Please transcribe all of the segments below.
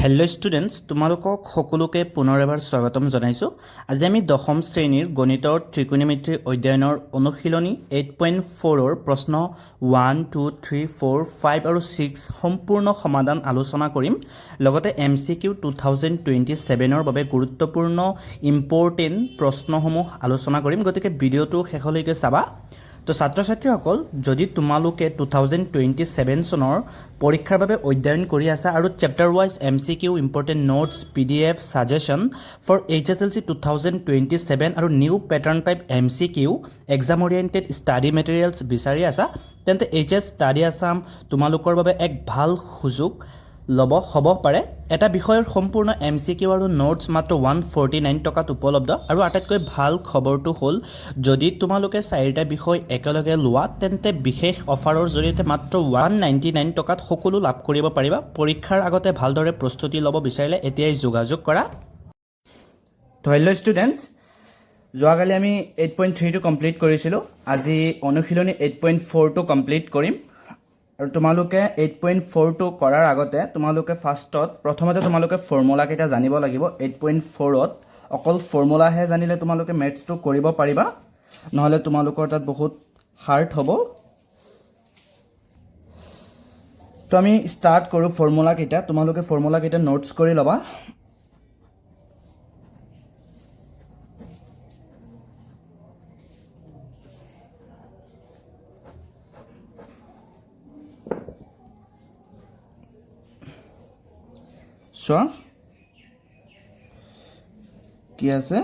Hello' students, তোমালোকক সকলোকে পুনৰ এবাৰ স্বাগতম জনাইছোঁ। আজি আমি দশম শ্ৰেণীৰ গণিতৰ ত্ৰিকোণমিতিৰ অধ্যয়নৰ অনুশীলনী 8.4ৰ প্ৰশ্ন 1, 2, 3, 4, 5 আৰু 6 সম্পূৰ্ণ সমাধান আলোচনা কৰিম। লগতে MCQ 2027ৰ বাবে গুৰুত্বপূৰ্ণ ইম্পৰ্টেণ্ট প্ৰশ্নসমূহ আলোচনা কৰিম, গতিকে ভিডিঅ'টো শেষলৈকে চাবা। তো ছাত্ৰ ছাত্ৰীসকল, যদি তোমালোকে 2027 চনৰ পৰীক্ষাৰ বাবে অধ্যয়ন কৰি আছা আৰু chapter wise MCQ important notes PDF suggestion for HSLC 2027 আৰু new pattern type MCQ exam oriented study materials বিচাৰি আছা, তেন্তে HS ষ্টাডি আছাম তোমালোকৰ বাবে এক ভাল সুযোগ হ'ব পাৰে। এটা বিষয়ৰ সম্পূৰ্ণ MCQ আৰু নোটছ মাত্ৰ 149 টকাত উপলব্ধ। আৰু আটাইতকৈ ভাল খবৰটো হ'ল, যদি তোমালোকে 4টা বিষয় একেলগে লোৱা তেন্তে বিশেষ অফাৰৰ জৰিয়তে মাত্ৰ 199 টকাত সকলো লাভ কৰিব পাৰিবা। পৰীক্ষাৰ আগতে ভালদৰে প্ৰস্তুতি ল'ব বিচাৰিলে এতিয়াই যোগাযোগ কৰা। তো হেল্ল' ষ্টুডেণ্টছ, যোৱাকালি আমি 8.3টো কমপ্লিট কৰিছিলোঁ। আজি অনুশীলনী 8.4টো কমপ্লিট কৰিম। আৰু তোমালোকে 8.4টো কৰাৰ আগতে তোমালোকে প্ৰথমতে তোমালোকে ফৰ্মুলাকেইটা জানিব লাগিব। 8.4ত অকল ফৰ্মুলাহে জানিলে তোমালোকে মেথছটো কৰিব পাৰিবা, নহ'লে তোমালোকৰ তাত বহুত হাৰ্ড হ'ব। তো আমি ষ্টাৰ্ট কৰোঁ ফৰ্মুলাকেইটা। তোমালোকে ফৰ্মুলাকেইটা নোটছ কৰি ল'বা। চোৱা কি আছে,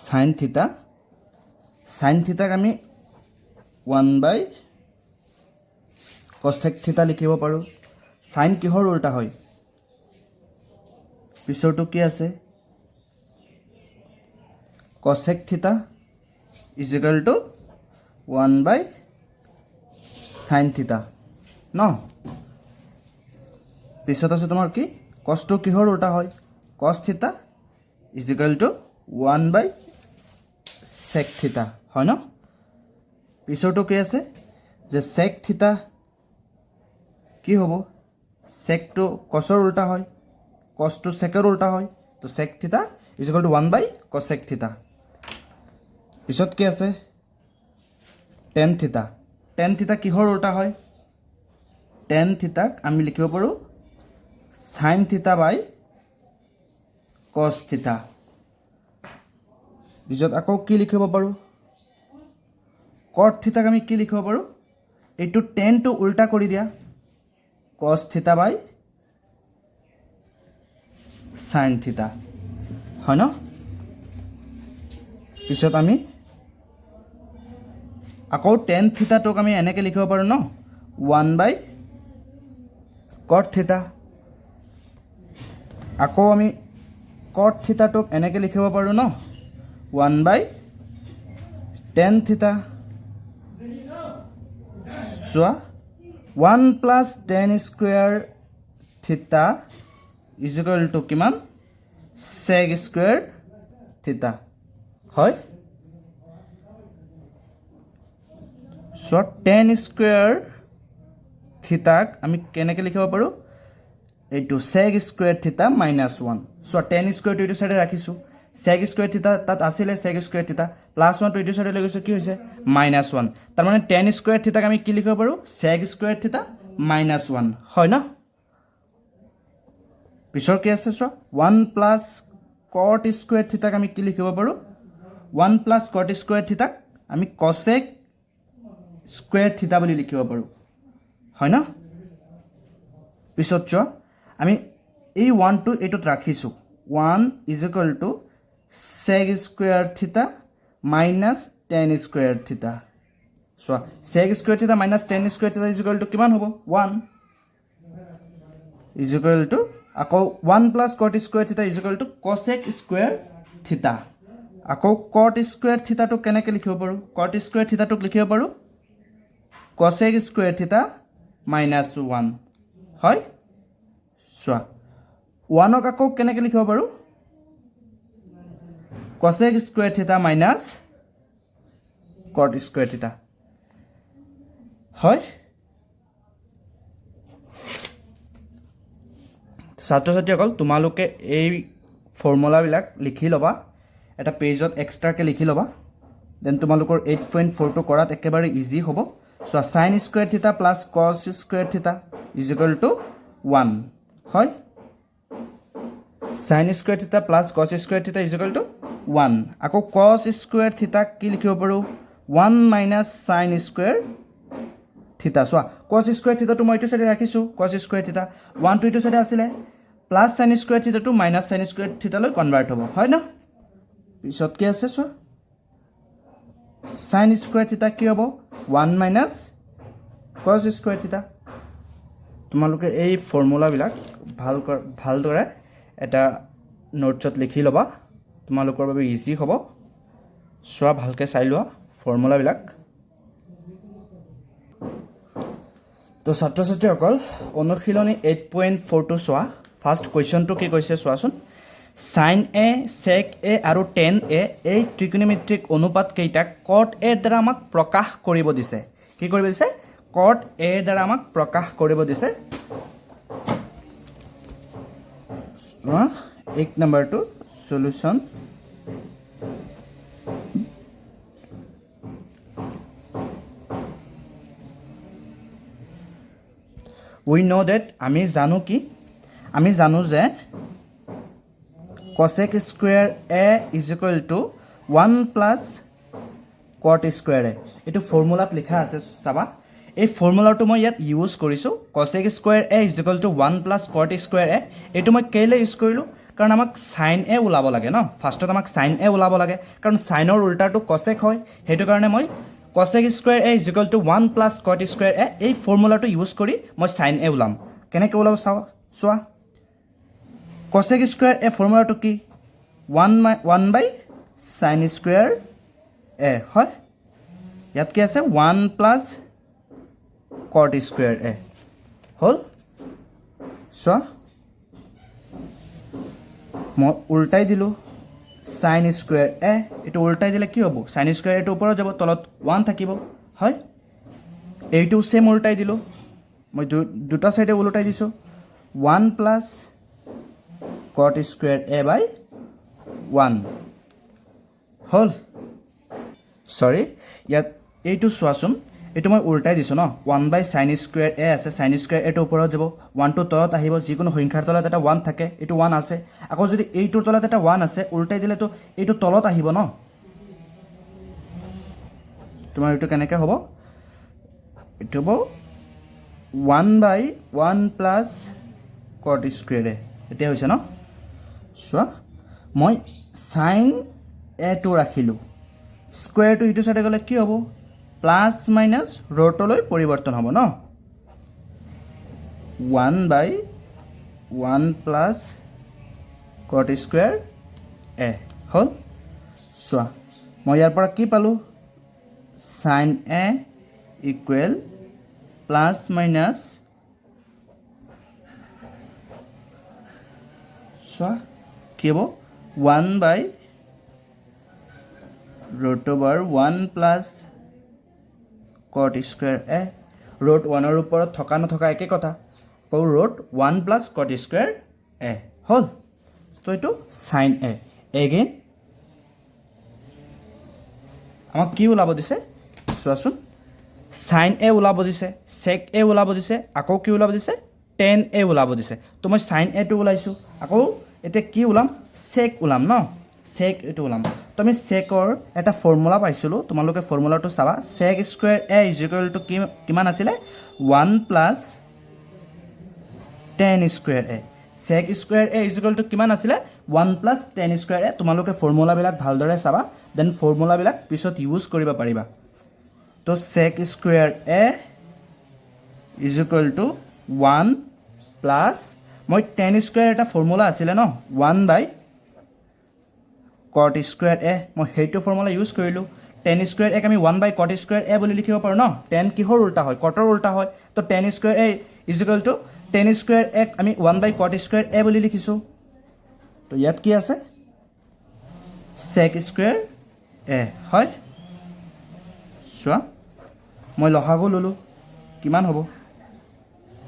সাইন থিটা। সাইন থিটাক আমি 1/cosec থিটা লিখিব পাৰোঁ। সাইন কিহৰ উল্টা হয়? পিছৰটো কি আছে? cosec থিটা ইজ ইকুৱেল টু 1/sin থিটা ন। পিছত আছে তোমাৰ কি? কছটো কিহৰ উল্টা হয়? cos theta is equal two 1/sec থিটা হয় ন। পিছৰটো কি আছে যে sec থিটা কি হ'ব? secটো কছৰ উল্টা হয়, cosটো secৰ উল্টা হয়। তো sec থিটা ইজ ইকুৱেল টু 1/cosec থিটা। পিছত কি আছে? tan থিটা। tan থিটা কিহৰ উল্টা হয়? tan থিটাক আমি লিখিব পাৰোঁ sin থিটা বাই cos থিটা। পিছত আকৌ কি লিখিব পাৰোঁ? cot থিটাক আমি কি লিখিব পাৰোঁ? এইটো টেনটো উল্টা কৰি দিয়া, cos থিটা বাই sin থিটা হয় ন। পিছত আমি আকৌ tan থিটাটোক আমি এনেকৈ লিখিব পাৰোঁ ন, 1/cot থিটা। আকৌ আমি cot থিটাটোক এনেকৈ লিখিব পাৰোঁ ন, 1/tan থিটা। চোৱা 1+tan স্কুৱেৰ থিটা ইজ ইকুৱেল টু কিমান? sec স্কুৱেৰ থিটা হয়। চোৱা tan স্কুৱেৰ থিটাক আমি কেনেকৈ লিখিব পাৰোঁ? এইটো sec স্কুৱেৰ থিটা -1। চোৱা tan স্কুৱেৰটো এইটো চাইডে ৰাখিছোঁ, sec স্কুৱেৰ থিটা তাত আছিলে, sec স্কুৱেৰ থিটা +1টো এইটো চাইডে লৈ গৈছোঁ, কি হৈছে? -1। তাৰমানে tan স্কুৱেৰ থিটাক আমি কি লিখিব পাৰোঁ? sec স্কুৱেৰ থিটা -1 হয় ন। পিছৰ কি আছে চোৱা, 1+cot স্কুৱেৰ থিটাক আমি কি লিখিব পাৰোঁ? 1+cot স্কুৱেৰ থিটাক আমি cosec স্কুৱেৰ থিটা বুলি লিখিব পাৰোঁ হয় ন। পিছত চোৱা আমি এই 1টো এইটোত ৰাখিছোঁ, 1 is equal two sec square থিটা -tan স্কুৱেৰ থিটা। চোৱা sec স্কুৱেৰ থিটা -tan স্কুৱেৰ থিটা ইজ ইকুৱেল টু কিমান হ'ব? 1 ইজ ইকুৱেল টু আকৌ 1+cot স্কুৱেৰ থিটা is equal two cosec square থিটা। আকৌ cot স্কুৱেৰ থিটাটোক কেনেকৈ লিখিব পাৰোঁ? cot স্কুৱেৰ থিটাটোক লিখিব পাৰোঁ cosec স্কুৱেৰ থিটা -1 হয়। চোৱা 1ক আকৌ কেনেকৈ লিখিব পাৰোঁ? cosec স্কুৱেৰ থিটা -cot স্কুৱেৰ থিটা হয়। ছাত্ৰ ছাত্ৰীসকল তোমালোকে এই ফৰ্মুলাবিলাক লিখি ল'বা এটা পেজত এক্সট্ৰাকৈ লিখি ল'বা দেন তোমালোকৰ 8.4টো কৰাত একেবাৰে ইজি হ'ব চোৱা সাইন স্কুৱেৰ থিটা প্লাছ কছ স্কুৱেৰ থিটা ইজ ইকুৱেল টু 1 হয় সাইন স্কুৱেৰ থিটা প্লাছ কছ স্কুৱেৰ থিটা ইজ ইকুৱেল টু 1 আকৌ কছ স্কুৱেৰ থিটা কি লিখিব পাৰোঁ 1 মাইনাছ সাইন স্কুৱেৰ থিটা চোৱা কছ স্কুৱেৰ থিটাটো মই এইটো চাইডে ৰাখিছোঁ কছ স্কুৱেৰ থিটা 1 টু এইটো চাইডে আছিলে প্লাছ সাইন স্কুৱেৰ থিটাটো মাইনাছ সাইন স্কুৱেৰ থিটালৈ কনভাৰ্ট হ'ব হয় ন পিছত কি আছে চোৱা সাইন স্কুৱেৰ থিটা কি হ'ব 1 মাইনাছ কছ স্কুৱেৰ থিটা তোমালোকে এই ফৰ্মুলাবিলাক ভালদৰে এটা নোটছত লিখি ল'বা তোমালোকৰ বাবে ইজি হ'ব চোৱা ভালকৈ চাই লোৱা ফৰ্মুলাবিলাক তো ছাত্ৰ ছাত্ৰীসকল অনুশীলনী 8.4টো চোৱা ফাৰ্ষ্ট কুৱেশ্যনটো কি কৈছে চোৱাচোন সাইন এ সেক এ আৰু টেন এ এই ত্ৰিকোণমিতিক অনুপাত কেইটাক কট এৰ দ্বাৰা আমাক প্ৰকাশ কৰিব দিছে কি কৰিব দিছে কট এৰ দ্বাৰা আমাক প্ৰকাশ কৰিব দিছে এক নম্বৰটো সলিউশন we know that আমি জানো যে cosec square a is equal to 1 plus cot square a এটো ফৰ্মুলাত লিখা আছে চাবা এই ফৰ্মুলাটো মই ইয়াত ইউজ কৰিছো cosec square a is equal to 1 plus cot square a এটো মই কেলে ইউজ কৰিলো কাৰণ আমাক sin a ওলাব লাগে ন ফাৰ্ষ্টত আমাক sin a ওলাব লাগে কাৰণ sinৰ উল্টাটো cosec হয় হেতু কাৰণে মই cosec square a is equal to 1 plus cot square a এই ফৰ্মুলাটো ইউজ কৰি মই sin a ওলাম কেনেকৈ ওলাব চোৱা cosec square a ফৰ্মুলাটো কি 1 by sin square a হয় ইয়াত কি আছে 1 plus cot square a হল চোৱা মই উল্টাই দিলো sin square a এটো উল্টাই দিলে কি হ'ব sin square এটো ওপৰত যাব তলত 1 থাকিব হয় এইটো সেম উল্টাই দিলো মই দুটা সাইডে উল্টাই দিছো 1 plus cot square a by 1 হল সৰি ইয়াত এইটো চোৱাচোন এটো মই উল্টাই দিছো ন 1 by sin square a আছে sin square এটো ওপৰত যাব 1 টো তলত আহিব যিকোনো সংখ্যাৰ তলত এটা 1 থাকে এটো 1 আছে আকৌ যদি এইটোৰ তলত এটা 1 আছে উল্টাই দিলে তো এটো তলত আহিব ন তোমাৰ এটো কেনেকৈ হ'ব এটো হ'ব 1 by 1 plus cot square a এটা হৈছে ন চোৱা মই sin a টো ৰাখিলো স্কয়াৰ টো ইটো সাইডে গলে কি হ'ব প্লাস মাইনাস ৰুটলৈ পৰিৱৰ্তন হ'ব ন 1 by 1 plus cot square a হল চোৱা মই ইয়াৰ পৰা কি পালো sin a equal plus minus চোৱা কি হ'ব 1 by root over 1 plus cot square a root 1 ৰ ওপৰত থকা নথকা একে কথা কও root 1 plus cot square a হল তো এটো sin a again আমাক কি ওলাব দিছে চোৱাচোন sin a ওলাব দিছে sec a ওলাব দিছে আকৌ কি ওলাব দিছে tan a ওলাব দিছে তো মই sin a টো ওলাইছো আকৌ এতে কি ওলাম sec ওলাম ন sec এটো ওলাম তো আমি secৰ এটা ফৰ্মুলা পাইছিলো তোমালোকে ফৰ্মুলাটো চাবা sec square a is equal to কিমান আছিল 1 plus tan square a sec square a is equal to কিমান আছিল 1 plus tan square a তোমালোকে ফৰ্মুলা বিলাক ভালদৰে চাবা দেন ফৰ্মুলা বিলাক পিছত ইউজ কৰিব পাৰিবা তো sec square a is equal to 1 plus মই tan square এটা ফৰ্মুলা আছিল ন 1 by cot square a মই হেইটো ফৰ্মুলা ইউজ কৰিলো tan square a আমি 1 by cot square a বুলি লিখিব পাৰো ন tan কিহৰ উল্টা হয় cotৰ উল্টা হয় তো tan square a is equal to tan square a আমি 1 by cot square a বুলি লিখিছো তো ইয়াত কি আছে sec square a হয় চোৱা মই লহাগু ললো কিমান হ'ব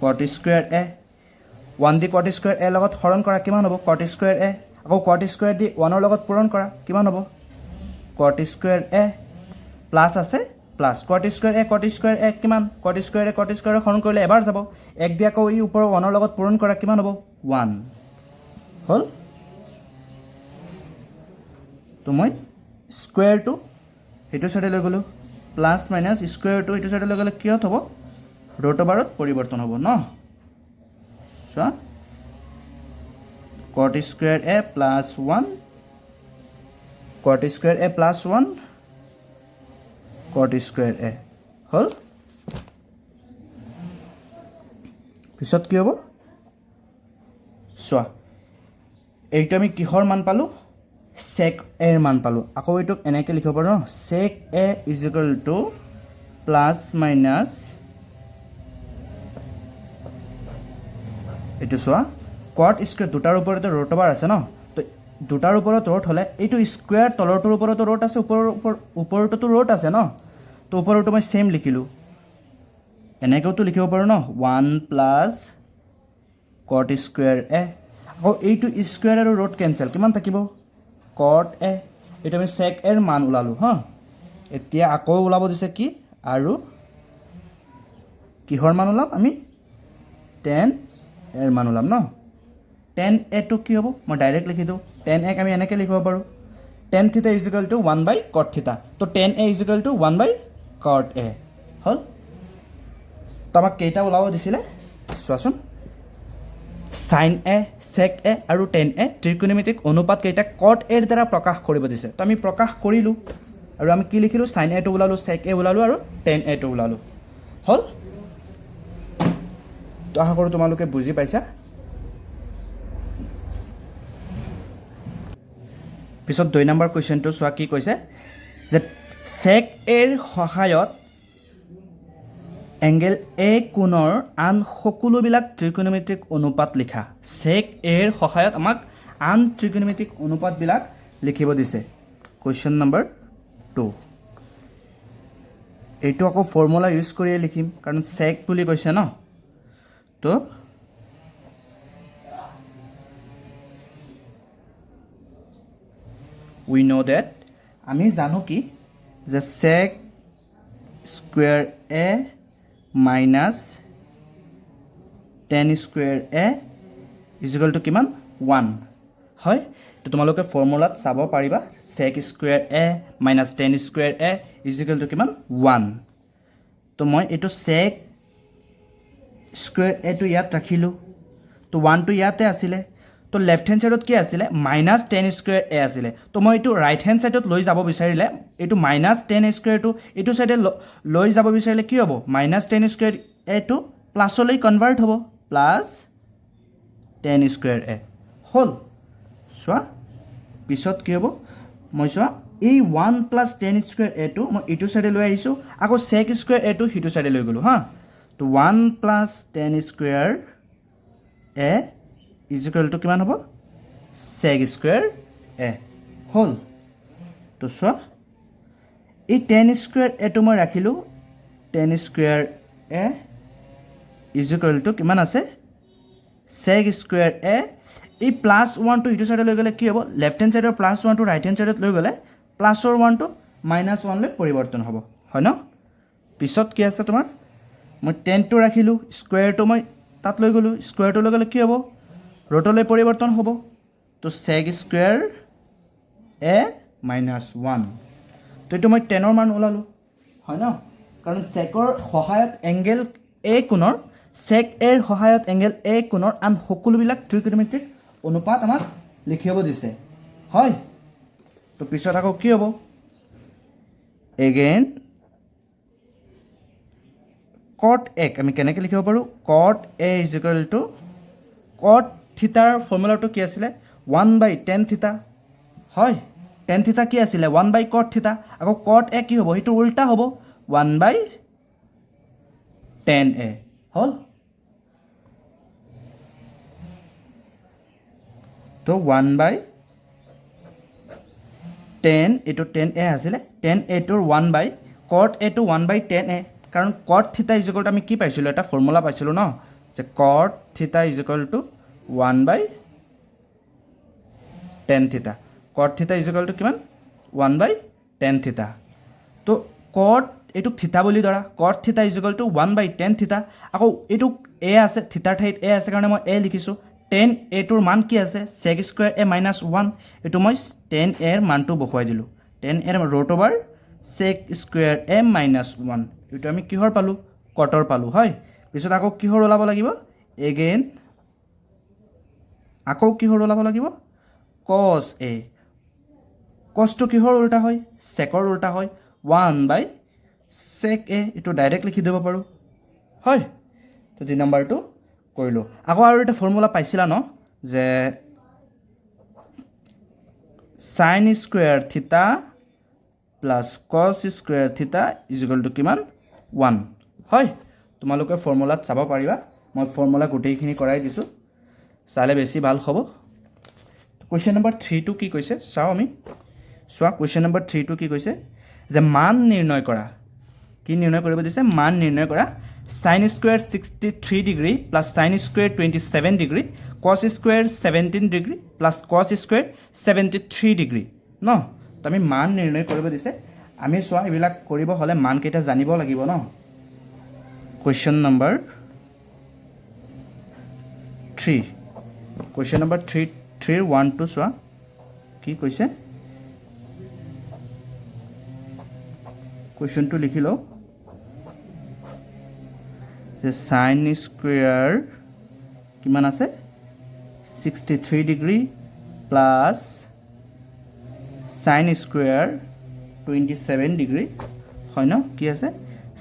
cot square a 1 দি কট স্কুৱেৰ এ লগত হৰণ কৰা কিমান হ'ব কট স্কুৱেৰ এ আকৌ কট স্কুৱেৰ দি 1 ৰ লগত পূৰণ কৰা কিমান হ'ব কট স্কুৱেৰ এ প্লাছ আছে প্লাছ কট স্কুৱেৰ এ কিমান কট স্কুৱেৰ হৰণ কৰিলে এবাৰ যাব 1 দি আকৌ ই ওপৰৰ 1 ৰ লগত পূৰণ কৰা কিমান হ'ব 1 হ'ল তো মই স্কুৱেৰটো সেইটো সাইডে লৈ গ'লো প্লাছ মাইনাছ স্কুৱেৰটো এইটো সাইডে লৈ গ'লে কিহত হ'ব ৰুট ওভাৰত পৰিৱৰ্তন হ'ব ন চোৱা কট স্কুৱেৰ এ প্লাছ 1 কট স্কুৱেৰ এ প্লাছ 1 কট স্কুৱেৰ এ হ'ল পিছত কি হ'ব চোৱা এইটো আমি কিহৰ মান পালোঁ sec a এৰ মান পালোঁ আকৌ এইটোক এনেকৈ লিখিব পাৰোঁ ন sec a is equal two plus minus এইটো চোৱা কট স্কুৱেৰ দুটাৰ ওপৰতে ৰুট ওভাৰ আছে ন তো দুটাৰ ওপৰত ৰুট হ'লে এইটো স্কুৱেৰ তলৰটোৰ ওপৰতো ৰুট আছে ওপৰটোতো ৰুট আছে ন তো ওপৰটো মই সেম লিখিলোঁ এনেকৈতো লিখিব পাৰোঁ ন 1 প্লাছ কট স্কুৱেৰ এ আকৌ এইটো স্কুৱেৰ আৰু ৰুট কেঞ্চেল কিমান থাকিব কট এ এইটো আমি sec a এৰ মান ওলালোঁ হা এতিয়া আকৌ ওলাব দিছে কি আৰু কিহৰ মান ওলাম আমি tan এৰ মান ওলাম ন tan a টো কি হ'ব মই ডাইৰেক্ট লিখি দিওঁ tan a আমি এনেকৈ লিখিব পাৰোঁ tan থিটা ইজ ইকুৱেল টু 1 বাই কট থিটা তো tan a is equal to 1 by cot a হ'ল তো আমাক কেইটা ওলাব দিছিলে চোৱাচোন sin a sec a আৰু tan a ত্ৰিকোণমিতিক অনুপাত কেইটা কট a ৰ দ্বাৰা প্ৰকাশ কৰিব দিছে তো আমি প্ৰকাশ কৰিলোঁ আৰু আমি কি লিখিলোঁ sin a টো ওলালোঁ sec a ওলালোঁ আৰু tan a টো ওলালোঁ হ'ল তো আশা কৰোঁ তোমালোকে বুজি পাইছা পিছত 2 নম্বৰ কুৱেশ্যনটো চোৱা কি কৈছে যে sec a ৰ সহায়ত এংগেল এ কোণৰ আন সকলোবিলাক ত্ৰিকোণমিতিক অনুপাত লিখা sec a ৰ সহায়ত আমাক আন ত্ৰিকোণমিতিক অনুপাতবিলাক লিখিব দিছে কুৱেশ্যন নম্বৰ 2 এইটো আকৌ ফৰ্মুলা ইউজ কৰিয়ে লিখিম কাৰণ sec বুলি কৈছে ন তো we know that আমি জানো কি যে sec square a minus tan square a is equal to কিমান 1 হয় তো তোমালোকে ফৰ্মুলাত চাব পাৰিবা sec square a minus tan square a is equal to কিমান 1 তো মই এইটো sec স্কুৱেৰ a টো ইয়াত ৰাখিলোঁ তো 1 টো ইয়াতে আছিলে তো লেফ্ট হেণ্ড সাইডত কি আছিলে মাইনাছ tan স্কুৱেৰ a আছিলে তো মই এইটো ৰাইট হেণ্ড সাইডত লৈ যাব বিচাৰিলে এইটো মাইনাছ tan স্কুৱেৰটো এইটো সাইডে লৈ যাব বিচাৰিলে কি হ'ব মাইনাছ tan স্কুৱেৰ a টো প্লাছলৈ কনভাৰ্ট হ'ব প্লাছ tan স্কুৱেৰ a হ'ল চোৱা পিছত কি হ'ব মই চোৱা এই 1 প্লাছ tan স্কুৱেৰ a টো মই এইটো সাইডে লৈ আহিছোঁ আকৌ sec স্কুৱেৰ a টো সিটো সাইডে লৈ গ'লোঁ হা তো 1 plus tan square a is equal to কিমান হ'ব sec স্কুৱেৰ a হ'ল তো চোৱা এই tan স্কুৱেৰ a টো মই ৰাখিলোঁ tan square a is equal to কিমান আছে sec স্কুৱেৰ a এই প্লাছ 1 টো ইটো সাইডে লৈ গ'লে কি হ'ব লেফ্ট হেণ্ড সাইডৰ প্লাছ 1 টো ৰাইট হেণ্ড সাইডত লৈ গ'লে প্লাছৰ 1 টো মাইনাছ 1 লৈ পৰিৱৰ্তন হ'ব হয় ন পিছত কি আছে তোমাৰ মই tan টো ৰাখিলোঁ স্কুৱেৰটো মই তাত লৈ গ'লোঁ স্কুৱেৰটো লৈ গ'লে কি হ'ব ৰুটলৈ পৰিৱৰ্তন হ'ব তো sec স্কুৱেৰ a মাইনাছ 1 তো এইটো মই 10ৰ মান ওলালোঁ হয় ন কাৰণ secৰ সহায়ত এংগেল a কোণৰ sec a ৰ সহায়ত এংগেল a কোণৰ আন সকলোবিলাক ত্ৰিকোণমিতিক অনুপাত আমাক লিখিব দিছে হয় তো পিছত আকৌ কি হ'ব এগেইন cot a আমি কেনেকৈ লিখিব পাৰোঁ cot a is equal two cot থিটাৰ ফৰ্মুলাটো কি আছিলে 1 বাই tan থিটা হয় tan থিটা কি আছিলে 1 বাই cot থিটা আকৌ cot a কি হ'ব সেইটো উল্টা হ'ব 1 বাই tan a হ'ল তো 1 বাই tan এইটো tan a আছিলে tan a টোৰ 1 বাই cot a টো 1 বাই tan a কাৰণ cot থিটা ইজ ইকুৱেল টু আমি কি পাইছিলোঁ এটা ফৰ্মুলা পাইছিলোঁ ন যে cot theta is equal to 1/tan theta. Cot theta is equal to কিমান 1/tan theta. তো cot এইটোক থিতা বুলি ধৰা cot theta is equal to 1/tan theta. আকৌ এইটোক a আছে থিতাৰ ঠাইত a আছে কাৰণে মই a লিখিছোঁ. tan a টোৰ মান কি আছে sec square a minus 1. এইটো মই tan a ৰ মানটো বহুৱাই দিলোঁ. tan a ৰ root over sec square a minus 1. এইটো আমি কিহৰ পালোঁ কটৰ পালোঁ হয়. পিছত আকৌ কিহৰ ওলাব লাগিব এগেইন আকৌ কিহৰ ওলাব লাগিব cos a. cosটো কিহৰ উল্টা হয় secৰ উল্টা হয় 1/sec a. এইটো ডাইৰেক্ট লিখি দিব পাৰোঁ হয়. তো 2 নম্বৰটো কৰিলোঁ. আকৌ আৰু এটা ফৰ্মুলা পাইছিলা ন যে sin square theta plus cos square theta is equal to কিমান 1 হয়. তোমালোকে ফৰ্মুলাত চাব পাৰিবা. মই ফৰ্মুলা গোটেইখিনি কৰাই দিছোঁ চালে বেছি ভাল হ'ব. কুৱেশ্যন নম্বৰ 3 টো কি কৈছে চাওঁ আমি. চোৱা কুৱেশ্যন নম্বৰ 3 টো কি কৈছে যে মান নিৰ্ণয় কৰা. কি নিৰ্ণয় কৰিব দিছে মান নিৰ্ণয় কৰা sin square 63 degree plus sin square 27 degree cos square 17 degree plus cos square 73 degree ন. তো আমি মান নিৰ্ণয় কৰিব দিছে. আমি চোৱা এইবিলাক কৰিব হ'লে মানকেইটা জানিব লাগিব ন. কুৱেশ্যন নম্বৰ 3 কুৱেশ্যন নম্বৰ 3 1 2 চোৱা কি কৈছে কুৱেশ্যনটো লিখি লওঁ যে sin square কিমান আছে 63 degree plus sin square 27 degree হয় ন. কি আছে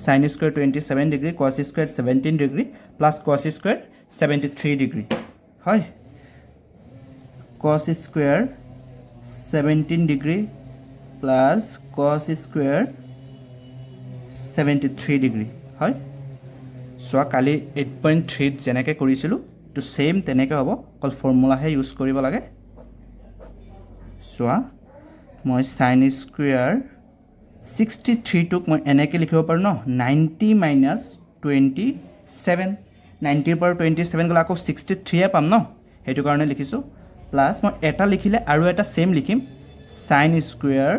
sin square 27 degree cos square 17 degree plus cos square 73 degree হয়. cos square 17 degree plus cos square 73 degree হয়. চোৱা কালি 8.3 যেনেকৈ কৰিছিলোঁ তো ছেইম তেনেকৈ হ'ব অকল ফৰ্মুলাহে ইউজ কৰিব লাগে. চোৱা মই sin square 63টোক মই এনেকৈ লিখিব পাৰোঁ ন 90 minus 27. 90ৰ পৰা 27 গ'লে আকৌ 63য়ে পাম ন সেইটো কাৰণে লিখিছোঁ. প্লাছ মই এটা লিখিলে আৰু এটা ছেইম লিখিম sin square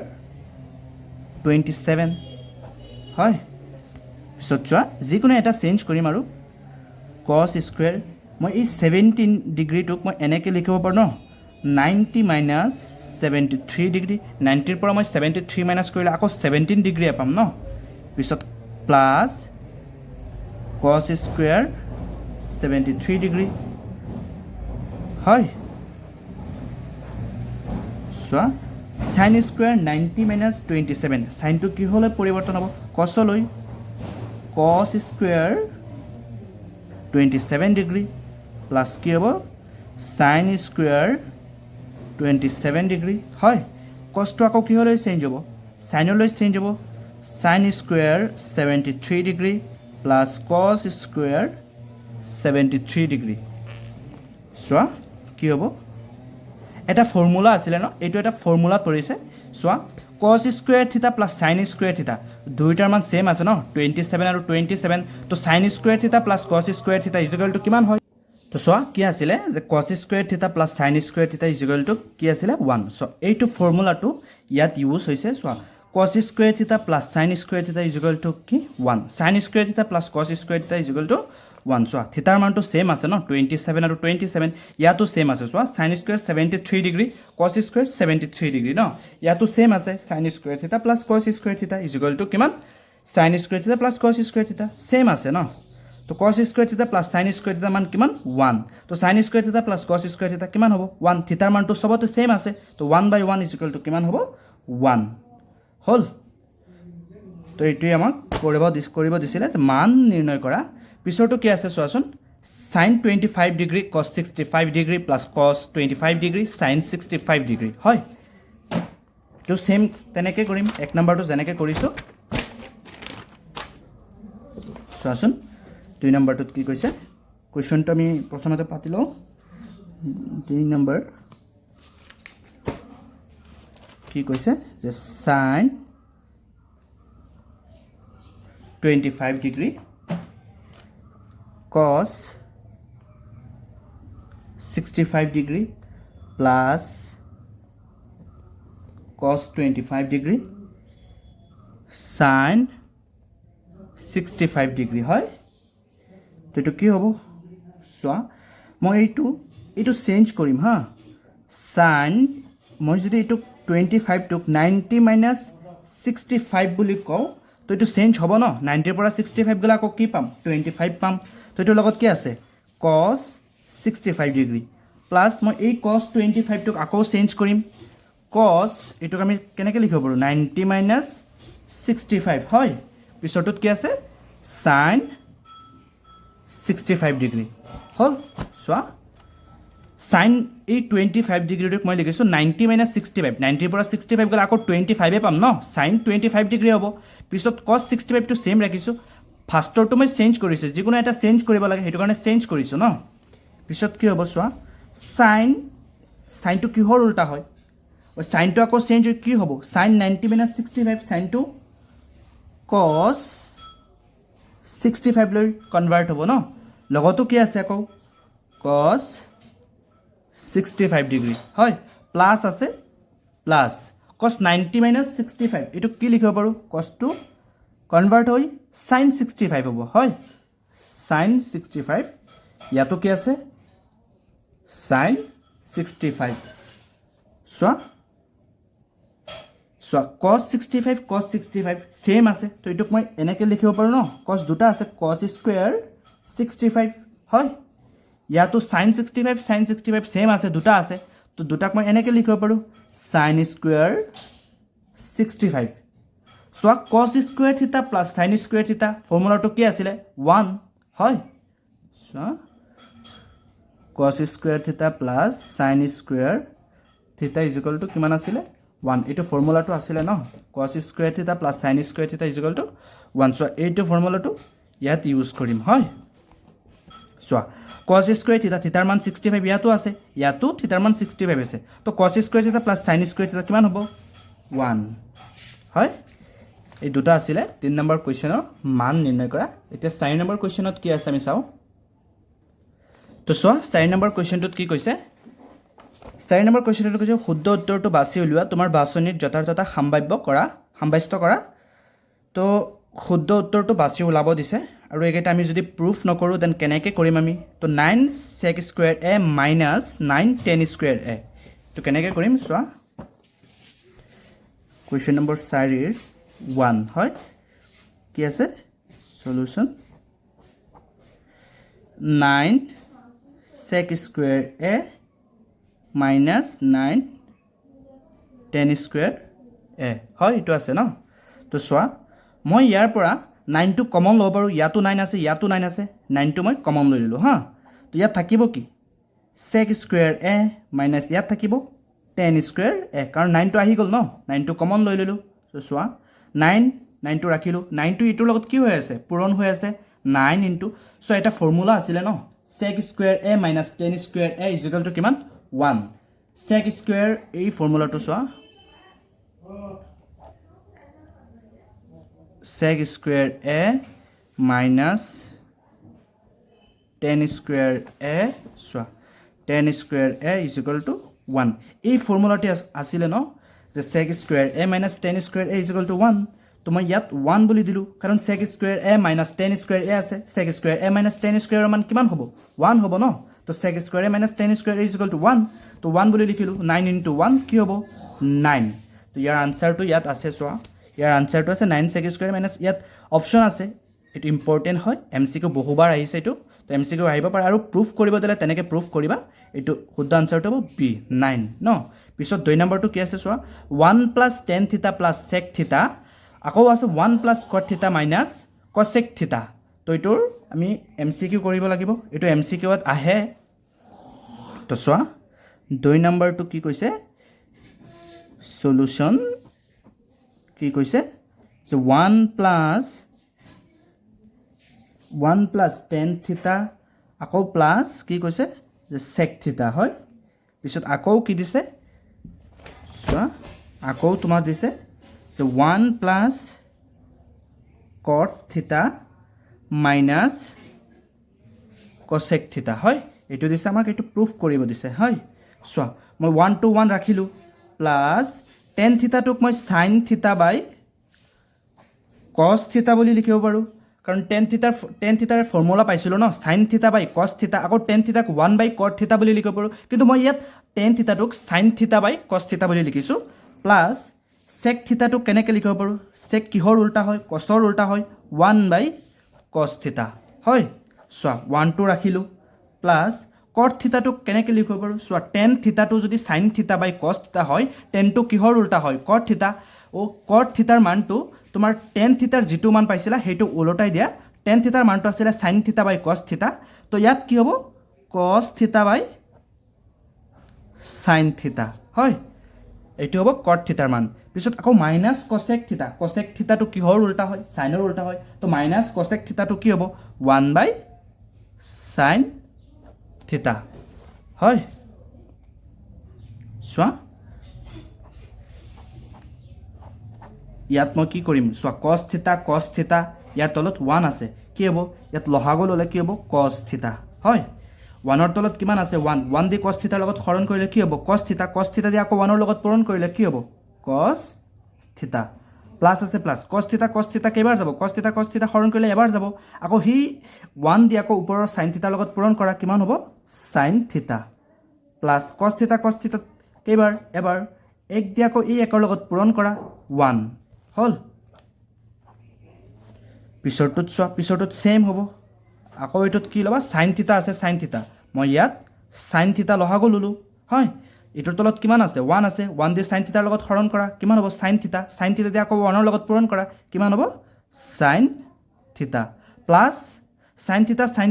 27 হয়. পিছত চোৱা যিকোনো এটা চেঞ্জ কৰিম আৰু cos square মই এই 17 ডিগ্ৰীটোক মই এনেকৈ লিখিব পাৰোঁ ন 90 minus 73 ডিগ্ৰী. 90ৰ পৰা মই 73 মাইনাছ কৰিলে আকৌ 17 ডিগ্ৰীয়ে পাম ন. পিছত প্লাছ cos square 73 ডিগ্ৰী হয়. চোৱা sin square 90 minus 27 চাইনটো কিহলৈ পৰিৱৰ্তন হ'ব cosলৈ cos square 27 ডিগ্ৰী প্লাছ কি হ'ব sin square 27 ডিগ্ৰী হয়. cosটো আকৌ কিহলৈ চেঞ্জ হ'ব সাইনলৈ চেঞ্জ হ'ব sin square 73 degree plus cos square 73 degree. চোৱা কি হ'ব এটা ফৰ্মুলা আছিলে ন এইটো এটা ফৰ্মুলাত পৰিছে. চোৱা cos square theta plus sin square theta দুইটাৰ মান সেম আছে ন 27 আৰু 27. তো sin square theta plus cos square theta is equal to কিমান হয়. তো চোৱা কি আছিলে যে cos square theta plus sin square theta is equal two কি আছিলে 1. চ' এইটো ফৰ্মুলাটো ইয়াত ইউজ হৈছে. চোৱা cos square theta plus sin square theta is equal two কি 1. sin square theta plus cos square theta is equal to 1. চোৱা থিতাৰ মানটো same আছে ন 27 আৰু 27 ইয়াতো সেম আছে. চোৱা sin square 73 degree cos square 73 degree ন ইয়াতো সেম আছে. sin square theta plus cos square theta is equal to কিমান sin square theta plus cos square theta same আছে ন. তো cos square theta plus sin square theta মান কিমান 1. তো sin square theta plus cos square theta কিমান হ'ব 1. থিতাৰ মানটো সবতে সেম আছে. তো 1/1 ইজ ইকুৱেল টু কিমান হ'ব 1 হ'ল. তো এইটোৱে আমাক কৰিব দিছিলে যে মান নিৰ্ণয় কৰা. পিছৰটো কি আছে চোৱাচোন sin 25 degree cos 65 degree plus cos 25 degree sin 65 degree হয়. তো সেম তেনেকৈ কৰিম. এক নম্বৰটো যেনেকৈ কৰিছোঁ চোৱাচোন 2 নম্বৰটোত কি কৈছে কুৱেশ্যনটো আমি প্ৰথমতে পাতি লওঁ. 3 নম্বৰ কি কৈছে যে sin 25 degree cos 65 degree plus cos 25 degree sin 65 degree হয় তো এইটো কি হ'ব চোৱা মই এইটো চেঞ্জ কৰিম হা sin মই যদি এইটো 25 টোক 90 মাইনাছ 65 বুলি কওঁ তো এইটো চেঞ্জ হ'ব ন 90 ৰ পৰা 65 গ'লে আকৌ কি পাম 25 পাম তো এইটোৰ লগত কি আছে cos 65 ডিগ্ৰী প্লাছ মই এই cos 25 টোক আকৌ চেঞ্জ কৰিম cos এইটোক আমি কেনেকৈ লিখিব পাৰোঁ 90 মাইনাছ 65 হয় পিছৰটোত কি আছে sin 65 ডিগ্ৰী হ'ল চোৱা sin এই 25 ডিগ্ৰীটোক মই লিখিছোঁ 90 মাইনাছ 65 90 ৰ পৰা 65 গ'লে আকৌ 25 পাম ন sin 25 ডিগ্ৰী হ'ব পিছত cos 65 টো সেম ৰাখিছোঁ ফাৰ্ষ্টৰটো মই চেঞ্জ কৰিছোঁ যিকোনো এটা চেঞ্জ কৰিব লাগে সেইটো কাৰণে চেঞ্জ কৰিছোঁ ন পিছত কি হ'ব চোৱা sin টো কিহৰ উল্টা হয় sin টো আকৌ চেঞ্জ হৈ কি হ'ব sin 90 মাইনাছ 65 sin টো cos 65 লৈ কনভাৰ্ট হ'ব ন লগতো কি আছে আকৌ cos 65 ডিগ্ৰী হয় প্লাছ আছে প্লাছ cos 90 মাইনাছ 65 এইটো কি লিখিব পাৰোঁ cos টো কনভাৰ্ট হৈ sin 65 হ'ব হয় sin 65 ইয়াতো কি আছে sin 65 চোৱা cos 65 সেম আছে তো এইটোক মই এনেকৈ লিখিব পাৰোঁ ন cos দুটা আছে cos স্কুৱেৰ 65 হয় ইয়াতো sin 65 সেম আছে দুটা আছে তো দুটাক মই এনেকৈ লিখিব পাৰোঁ sin স্কুৱেৰ 65 চোৱা cos স্কুৱেৰ থিটা প্লাছ sin স্কুৱেৰ থিটা ফৰ্মুলাটো কি আছিলে 1 হয় চোৱা cos স্কুৱেৰ থিটা প্লাছ sin স্কুৱেৰ থিটা ইজ ইকুৱেল টু কিমান আছিলে 1 এইটো ফৰ্মুলাটো আছিলে ন cos স্কুৱেৰ থিটা প্লাছ sin স্কুৱেৰ থিটা ইজ ইকুৱেল টু 1 চোৱা এইটো ফৰ্মুলাটো ইয়াত ইউজ কৰিম হয় চোৱা cos স্কুৱেৰ থিটা থিটাৰ মান 65 ইয়াতো আছে ইয়াতো থিটাৰ মান 65 আছে তো cos স্কুৱেৰ থিটা প্লাছ sin স্কুৱেৰ থিটা কিমান হ'ব 1 হয় এই দুটা আছিলে 3 নম্বৰ কুৱেশ্যনৰ মান নিৰ্ণয় কৰা এতিয়া 4 নম্বৰ কুৱেশ্যনত কি আছে আমি চাওঁ তো চোৱা 4 নম্বৰ কুৱেশ্যনটোত কি কৈছে 4 নম্বৰ কুৱেশ্যনটো কৈছে শুদ্ধ উত্তৰটো বাছি উলিওৱা তোমাৰ বাছনিত যথাযথ সাম্যাস্ত কৰা তো শুদ্ধ উত্তৰটো বাছি ওলাব দিছে আৰু এইকেইটা আমি যদি প্ৰুফ নকৰোঁ দেন কেনেকৈ কৰিম আমি তো 9 sec square a minus 9 tan square a তো কেনেকৈ কৰিম চোৱা কুৱেশ্যন নম্বৰ 4 1 হয় কি আছে solution 9 sec square a minus 9 tan square a হয় এইটো আছে ন তো চোৱা মই ইয়াৰ পৰা 9 টো কমন ল'ব পাৰোঁ ইয়াতো 9 আছে ইয়াতো 9 আছে 9 টো মই কমন লৈ ল'লোঁ হা তো ইয়াত থাকিব কি sec স্কুৱেৰ a মাইনাছ ইয়াত থাকিব tan স্কুৱেৰ a কাৰণ 9 টো আহি গ'ল ন 9 টো কমন লৈ ল'লোঁ তো চোৱা 9 টো ৰাখিলোঁ 9 টো ইটোৰ লগত কি হৈ আছে পূৰণ হৈ আছে 9 ইনটু সো এটা ফৰ্মুলা আছিলে ন sec square a minus tan square a is equal to কিমান 1 sec স্কুৱেৰ এই ফৰ্মুলাটো চোৱা sec square a minus tan square a চোৱা tan square a is equal to 1 এই ফৰ্মুলাটি আছিলে ন যে sec square a minus tan square a is equal to 1 তো মই ইয়াত 1 বুলি দিলোঁ কাৰণ sec square a minus tan square a আছে sec square a minus tan স্কুৱেৰৰ মান কিমান হ'ব 1 হ'ব ন তো sec square a minus tan square a is equal to 1 তো 1 বুলি লিখিলোঁ 9 ইনটু 1 কি হ'ব 9 তো ইয়াৰ আনসাৰটো ইয়াত আছে চোৱা ইয়াৰ আনসাৰটো আছে 9 sec স্কুৱেৰ মাইনাছ ইয়াত অপশ্যন আছে এটো ইম্পৰ্টেণ্ট হয় এমসিকিউ বহুবাৰ আহিছে এটো তো এমসিকিউ আহিব পাৰে আৰু প্ৰুফ কৰিব দিলে তেনেকৈ প্ৰুফ কৰিবা এটো শুদ্ধ আনসাৰটো হ'ব বি 9 ন পিছত 2 নম্বৰটো কি আছে চোৱা 1 প্লাছ tan থিটা প্লাছ sec থিটা আকৌ আছে 1 প্লাছ cot থিটা মাইনাছ cosec থিটা তো এটোৰ আমি এমসিকিউ কৰিব লাগিব এটো এমসিকিউত আহে তো চোৱা 2 নম্বৰটো কি কৈছে সলিউশন কি কৈছে যে 1 প্লাছ tan থিটা আকৌ প্লাছ কি কৈছে যে sec থিটা হয় পিছত আকৌ কি দিছে চোৱা আকৌ তোমাৰ দিছে যে 1 প্লাছ cot থিটা মাইনাছ cosec থিটা হয় এইটো দিছে আমাক এইটো প্ৰুফ কৰিব দিছে হয় চোৱা মই 1 to 1 ৰাখিলোঁ প্লাছ টেন থিতাটোক মই সাইন থিতা বাই কস থিতা বুলি লিখিব পাৰোঁ কাৰণ টেন থিতাৰ ফৰ্মুলা পাইছিলোঁ ন সাইন থিতা বাই কস থিতা আকৌ টেন থিতাক 1 বাই কট থিতা বুলি লিখিব পাৰোঁ কিন্তু মই ইয়াত ten থিতাটোক sine theta by cos থিতা বুলি লিখিছোঁ প্লাছ সেক থিতাটোক কেনেকৈ লিখিব পাৰোঁ সেক কিহৰ উল্টা হয় কছৰ উল্টা হয় 1 বাই কস থিতা হয় চোৱা 1 2 ৰাখিলোঁ প্লাছ কট থিতাটোক কেনেকৈ লিখিব পাৰোঁ চোৱা টেন থিতাটো যদি সাইন থিতা বাই কস থিতা হয় টেনটো কিহৰ উল্টা হয় কট থিতা কট থিতাৰ মানটো তোমাৰ টেন থিতাৰ যিটো মান পাইছিলা সেইটো ওলটাই দিয়া টেন থিতাৰ মানটো আছিলে সাইন থিতা বাই কস থিতা তো ইয়াত কি হ'ব কস থিতা বাই সাইন থিতা হয় এইটো হ'ব কট থিতাৰ মান পিছত আকৌ মাইনাছ কছেক থিতাটো কিহৰ উল্টা হয় সাইনৰ উল্টা হয় তো মাইনাছ কছেক থিতাটো কি হ'ব 1 বাই সাইন থিতা হয় চোৱা ইয়াত মই কি কৰিম চোৱা কস থিতা ইয়াৰ তলত 1 আছে কি হ'ব ইয়াত লহাগু ল'লে কি হ'ব কস থিতা হয় 1ৰ তলত কিমান আছে 1 দি কস থিতাৰ লগত হৰণ কৰিলে কি হ'ব কস থিতা দি আকৌ 1ৰ লগত পূৰণ কৰিলে কি হ'ব কস থিতা প্লাছ আছে প্লাছ কস থিতা কেইবাৰ যাব কস থিতা হৰণ কৰিলে এবাৰ যাব আকৌ সি 1 দি আকৌ ওপৰৰ সাইন থিতাৰ লগত পূৰণ কৰা কিমান হ'ব সাইন থিতা প্লাছ কস থিতা কেইবাৰ এবাৰ 1 দি আকৌ এই 1ৰ লগত পূৰণ কৰা 1 হ'ল পিছৰটোত চোৱা পিছৰটোত সেম হ'ব আকৌ এইটোত কি ল'বা সাইন থিতা আছে সাইন থিতা মই ইয়াত সাইন থিতা লহাগু ল'লোঁ হয় এইটোৰ তলত কিমান আছে 1 আছে 1 দি সাইন থিতাৰ লগত হৰণ কৰা কিমান হ'ব সাইন থিতা দি আকৌ 1ৰ লগত পূৰণ কৰা কিমান হ'ব সাইন থিতা প্লাছ সাইন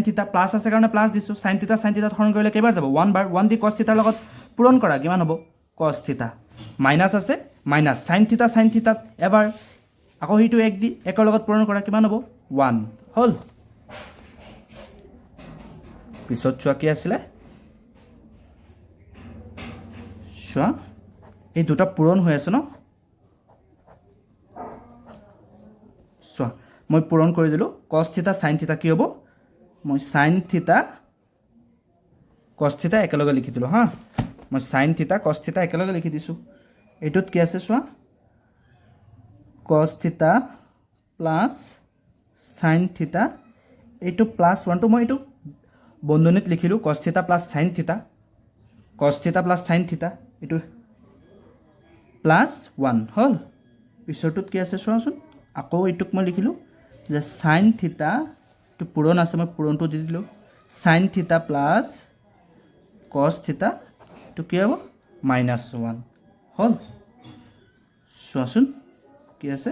থিতা প্লাছ আছে কাৰণে প্লাছ দিছোঁ সাইন থিতাত হৰণ কৰিলে কেইবাৰ যাব 1 বাৰ 1 দি কস থিতাৰ লগত পূৰণ কৰা কিমান হ'ব কস থিতা মাইনাছ আছে মাইনাছ সাইন থিতাত এবাৰ আকৌ সেইটো 1 দি 1ৰ লগত পূৰণ কৰা কিমান হ'ব 1 হ'ল পিছত চোৱা কি আছিলে চোৱা এই দুটা পূৰণ হৈ আছে ন চোৱা মই পূৰণ কৰি দিলোঁ কস থিতা সাইন থিতা কি হ'ব মই সাইন থিতা কস থিতা একেলগে লিখি দিলোঁ হা মই সাইন থিতা কস থিতা একেলগে লিখি দিছোঁ এইটোত কি আছে চোৱা কস থিতা প্লাছ সাইন থিতা এইটো প্লাছ 1টো মই এইটো বন্ধনীত লিখিলোঁ কস থিতা প্লাছ সাইন থিতা এইটো প্লাছ 1 হ'ল পিছৰটোত কি আছে চোৱাচোন আকৌ এইটোক মই লিখিলোঁ যে সাইন থিতা এইটো পূৰণ আছে মই পূৰণটো দি দিলোঁ সাইন থিতা প্লাছ কস থিতা এইটো কি হ'ব -1 হ'ল চোৱাচোন কি আছে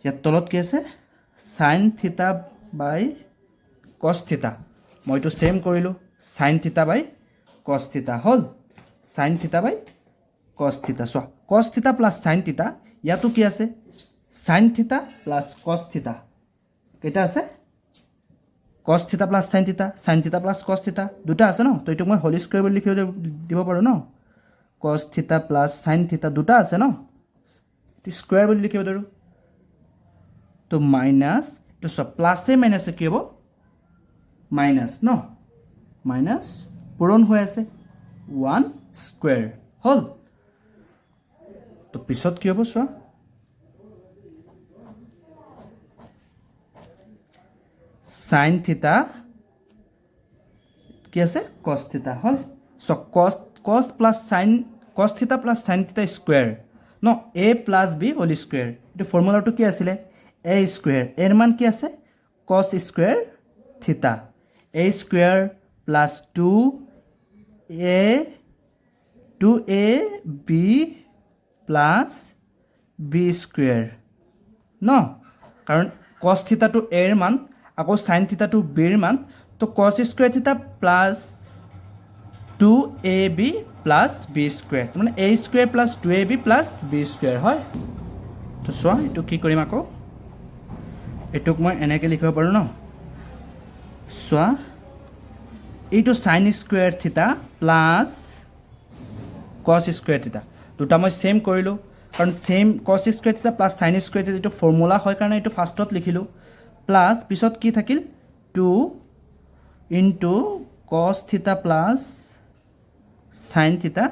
ইয়াত তলত কি আছে সাইন থিতা বাই কস থিতা মই এইটো সেম কৰিলোঁ sine theta by cos theta হ'ল সাইন থিতা বাই কস থিতা চোৱা কস থিতা প্লাছ সাইন থিতা ইয়াতো কি আছে সাইন থিতা প্লাছ কস থিতা কেইটা আছে কস থিতা প্লাছ সাইন থিতা প্লাছ কস থিতা দুটা আছে ন তো এইটোক মই হোল স্কুৱেৰ বুলি লিখি দিব পাৰোঁ ন কস থিতা প্লাছ সাইন থিতা দুটা আছে ন এইটো স্কুৱেৰ বুলি লিখিব পাৰোঁ তো মাইনাছ এইটো চব প্লাছে মাইনাছে কি হ'ব মাইনাছ ন মাইনাছ পূৰণ হৈ আছে 1 স্কুৱেৰ হ'ল তো পিছত কি হ'ব চোৱা সাইন থিতা কি আছে কস থিতা হ'ল so cos plus sine cos theta plus sine theta square ন a plus b whole square এইটো ফৰ্মুলাটো কি আছিলে a স্কুৱেৰ এৰ মান কি আছে cos square theta a square plus 2ab plus b square ন কাৰণ কস থিতাটো এৰ মান আকৌ সাইন থিতাটো বিৰ মান তো cos square theta plus 2ab plus b square মানে a square plus 2ab plus b square হয় তো চোৱা এইটো কি কৰিম আকৌ এইটোক মই এনেকৈ লিখিব পাৰোঁ ন চোৱা এইটো সাইন স্কুৱেৰ থিতা প্লাছ কস স্কুৱেৰ থিতা দুটা মই সেম কৰিলোঁ কাৰণ সেম কস square theta plus sign square থিতা এইটো ফৰ্মুলা হয় কাৰণে এইটো ফাৰ্ষ্টত লিখিলোঁ প্লাছ পিছত কি থাকিল 2 into cos theta plus sin theta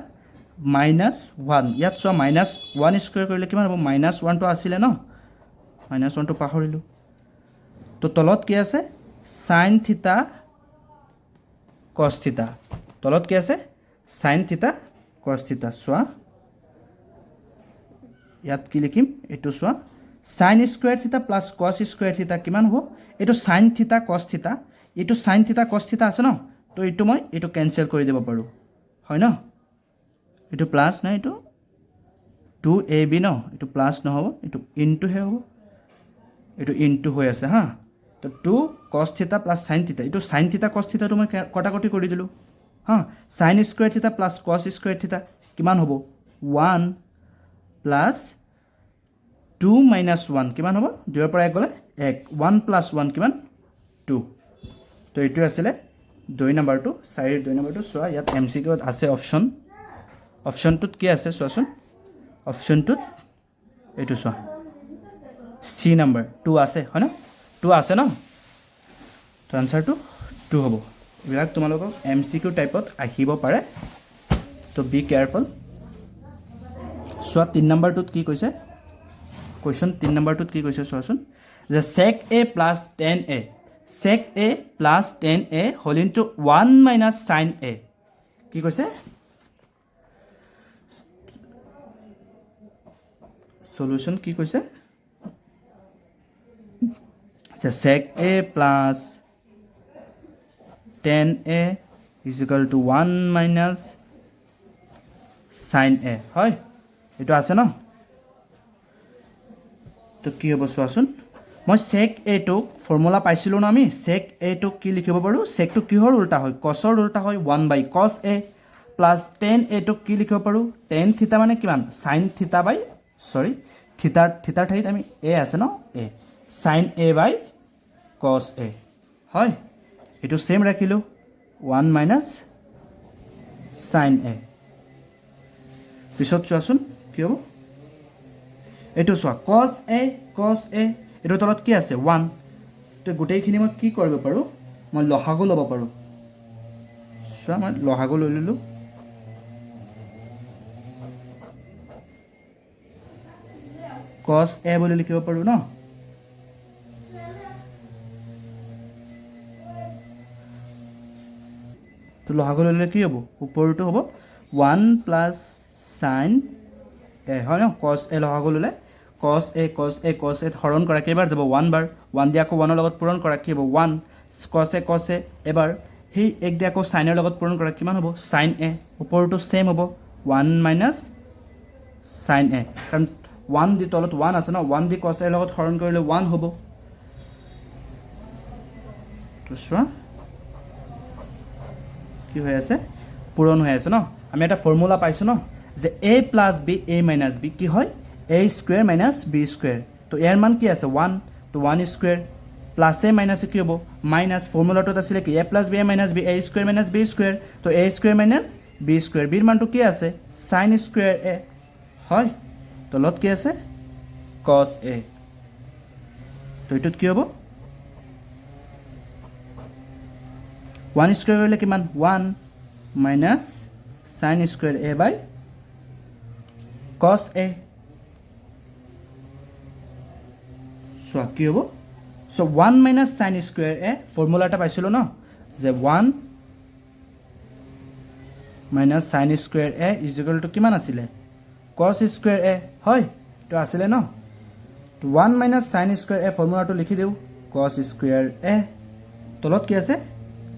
minus 1 ইয়াত চোৱা minus 1 স্কুৱেৰ কৰিলে কিমান হ'ব minus 1 টো আছিলে ন minus 1 টো পাহৰিলো তো তলত কি আছে sin theta cos theta তলত কি আছে sin theta cos theta চোৱা ইয়াত কি লিখিম এটো চোৱা sin square theta plus cos square theta কিমান হ'ব এটো sin theta cos theta এটো sin theta cos theta আছে ন তো এটো মই এটো ক্যান্সেল কৰি দিব পাৰো হয় ন এটো প্লাস না এটো 2ab ন এটো প্লাস নহব এটো ইনটু হে হ'ব এটো ইনটু হৈ আছে হা তো 2 cos theta plus sin theta এটো sin theta cos theta তো মই কটাকটি কৰি দিলো হা sin square theta plus cos square theta কিমান হ'ব 1 plus 2 minus 1 কিমান হ'ব 2 পৰা 1 গলে 1 1 plus 1 কিমান 2 তো এটো আছিল 2 নম্বৰটো 4 2 নম্বৰটো সোয়া ইয়াত এমসিকিউ আছে অপশনটোত কি আছে সোয়াচোন অপশনটোত এটো সোয়া সি নম্বৰ 2 আছে হয় না 2 আছে ন তো আনসাৰটো 2 হ'ব বিৰাক তোমালোকক এমসিকিউ টাইপত আহিব পাৰে তো বি কেয়াৰফুল সোয়া 3 নম্বৰটোত কি কৈছে क्वेश्चन 3 নম্বৰটোত কি কৈছে সোৱাচোন যে sec a plus tan a sec a plus tan a whole into 1 minus sin a কি কৈছে সলিউশন কি কৈছে যে sec a plus tan a is equal to 1 minus sin a হয় এটো আছে ন তো কি হ'ব সোৱাচোন মই sec a টো ফৰ্মুলা পাইছিলো না আমি sec a টো কি লিখিব পাৰো sec টো কিহৰ উল্টা হয় cosৰ উল্টা হয় 1 by cos a plus tan a টো কি লিখিব পাৰো tan থিতা মানে কিমান sin থিতা বাই সৰি থিতাৰ ঠাইত আমি a আছে ন a sin a by cos a হয় এটো সেম ৰাখিলো 1 minus sin a পিছত চোৱাচোন কি হ'ব এটো সোয়া cos a এটো তলত কি আছে 1 তো গোটেইখিনি মই কি কৰিব পাৰো মই লহাগু লব পাৰো সোয়া মই লহাগু লৈ ললো cos a বুলি লিখিব পাৰো ন তো লহাগু ললে কি হ'ব ওপৰটো হ'ব 1 plus sin a হয় ন cos a লহাগু ললে cos a হৰণ কৰা কেইবাৰ যাব 1 বাৰ 1 দিয়া কো 1 ৰ লগত পূৰণ কৰা কি হ'ব 1 cos a এবাৰ হি এক দিয়া কো sin ৰ লগত পূৰণ কৰা কিমান হ'ব sin a ওপৰটো সেম হ'ব 1 minus sin a কাৰণ 1 দি তলত 1 আছে ন 1 দি cos a লগত হৰণ কৰিলে 1 হ'ব তো সোৱা কি হৈ আছে পূৰণ হৈ আছে ন আমি এটা ফৰ্মুলা পাইছো ন যে a plus b a minus b কি হয় a square minus b square তো ইয়াৰ মান কি আছে 1 তো 1 square plus a minus কি হ'ব minus ফৰ্মুলাটোত আছিল কি a plus b a minus b a square minus b square তো a square minus b square b ৰ মানটো কি আছে sin square a হয় তো লত কি আছে cos a তো এটোত কি হ'ব 1 square কৰিলে কিমান 1 minus sin square a by cos a so কি হ'ব so 1 minus sin square a ফৰ্মুলাটা পাইছিলো ন যে 1 minus sin square a is equal to কিমান আছিল cos square a হয় তো আছিল ন 1 minus sin square a ফৰ্মুলাটো লিখি দিও cos square a তলত কি আছে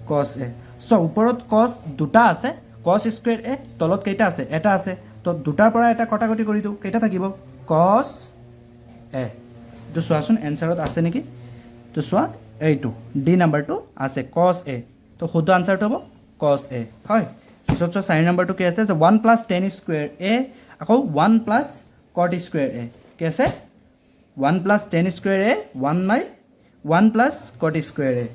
cos a so ওপৰত cos দুটা আছে cos square a তলত কেইটা আছে এটা আছে তো দুটাৰ পৰা এটা কটাকটি কৰি দিও কেইটা থাকিব cos a তো সোৱাচোন এনসাৰত আছে নেকি তো সোৱা এইটো ডি নম্বৰটো আছে cos a তো শুদ্ধ আনসাৰটো হ'ব cos a হয় পিছত চোৱা 4 নম্বৰটো কি আছে যে 1 plus tan square a আকৌ 1 plus cot square a কি আছে 1 plus tan square a 1 by 1 plus cot square a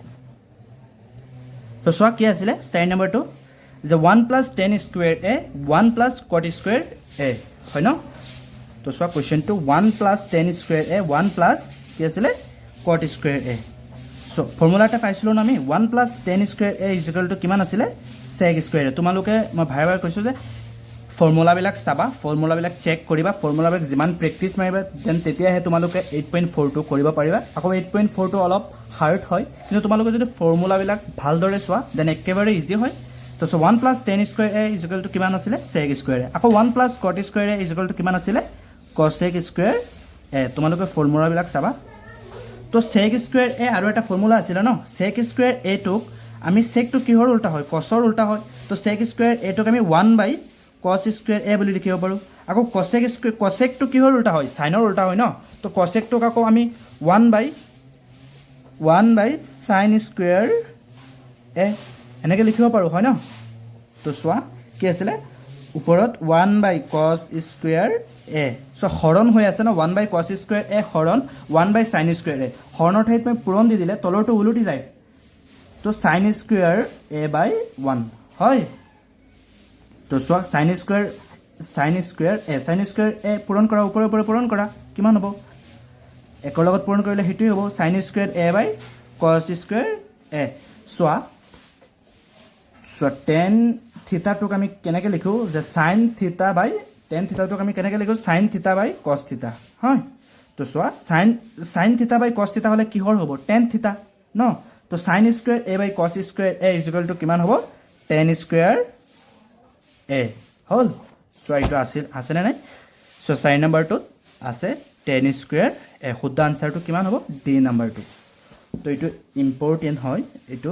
তো সোৱা কি আছিল 4 নম্বৰটো যে 1 plus tan square a 1 plus cot square a হয় ন তো সোৱা কোৱেশ্চনটো 1 plus tan square a 1 plus কি আছিল cot square a so formula এটা পাইছিলোঁ ন আমি 1 + tan square a equal to কিমান আছিলে sec স্কুৱেৰ a তোমালোকে মই বাৰে বাৰে কৈছোঁ যে ফৰ্মুলাবিলাক চাবা ফৰ্মুলাবিলাক চেক কৰিবা ফৰ্মুলাবিলাক যিমান প্ৰেক্টিছ মাৰিবা দেন তেতিয়াহে তোমালোকে 8.42 কৰিব পাৰিবা আকৌ 8.42 অলপ হাৰ্ড হয় কিন্তু তোমালোকে যদি ফৰ্মুলাবিলাক ভালদৰে চোৱা দেন একেবাৰে ইজি হয় তো 1 + tan square a equal to কিমান আছিলে sec স্কুৱেৰ a আকৌ 1 + cot square a equal to কিমান আছিলে cosec স্কুৱেৰ a তোমালোকে ফৰ্মুলাবিলাক চাবা তো sec স্কুৱেৰ a আৰু এটা ফৰ্মুলা আছিলে ন sec স্কুৱেৰ a টোক আমি sec টো কিহৰ উল্টা হয় cosৰ উল্টা হয় তো sec স্কুৱেৰ a টোক আমি 1/cos স্কুৱেৰ a বুলি লিখিব পাৰোঁ আকৌ cosec টো কিহৰ উল্টা হয় সাইনৰ উল্টা হয় ন তো cosec টোক আকৌ আমি 1/sin স্কুৱেৰ a এনেকৈ লিখিব পাৰোঁ হয় ন তো চোৱা কি আছিলে ওপৰত 1/cos স্কুৱেৰ a সো হৰণ হৈ আছে ন 1/cos স্কুৱেৰ a হৰণ 1/sin স্কুৱেৰ a হৰণৰ ঠাইত মই পূৰণ দি দিলে তলৰটো উলটি যায় তো sin স্কুৱেৰ a/1 হয় তো চোৱা sin স্কুৱেৰ a পূৰণ কৰা ওপৰে ওপৰে পূৰণ কৰা কিমান হ'ব একৰ লগত পূৰণ কৰিলে সেইটোৱে হ'ব sin square a/cos square a চোৱা tan থিটাটোক আমি কেনেকৈ লিখোঁ যে sin tan থিটাটোক আমি কেনেকৈ লিখোঁ sin θ/cos θ হয় তো চোৱা sin θ/cos θ হ'লে কিহৰ হ'ব tan থিটা ন তো sin square a/cos square a equal to কিমান হ'ব tan স্কুৱেৰ a হ'ল চোৱা এইটো আছেনে নাই চ' 4 নম্বৰটোত আছে tan স্কুৱেৰ a শুদ্ধ আনচাৰটো কিমান হ'ব ডি নম্বৰটো তো এইটো ইম্পৰ্টেণ্ট হয় এইটো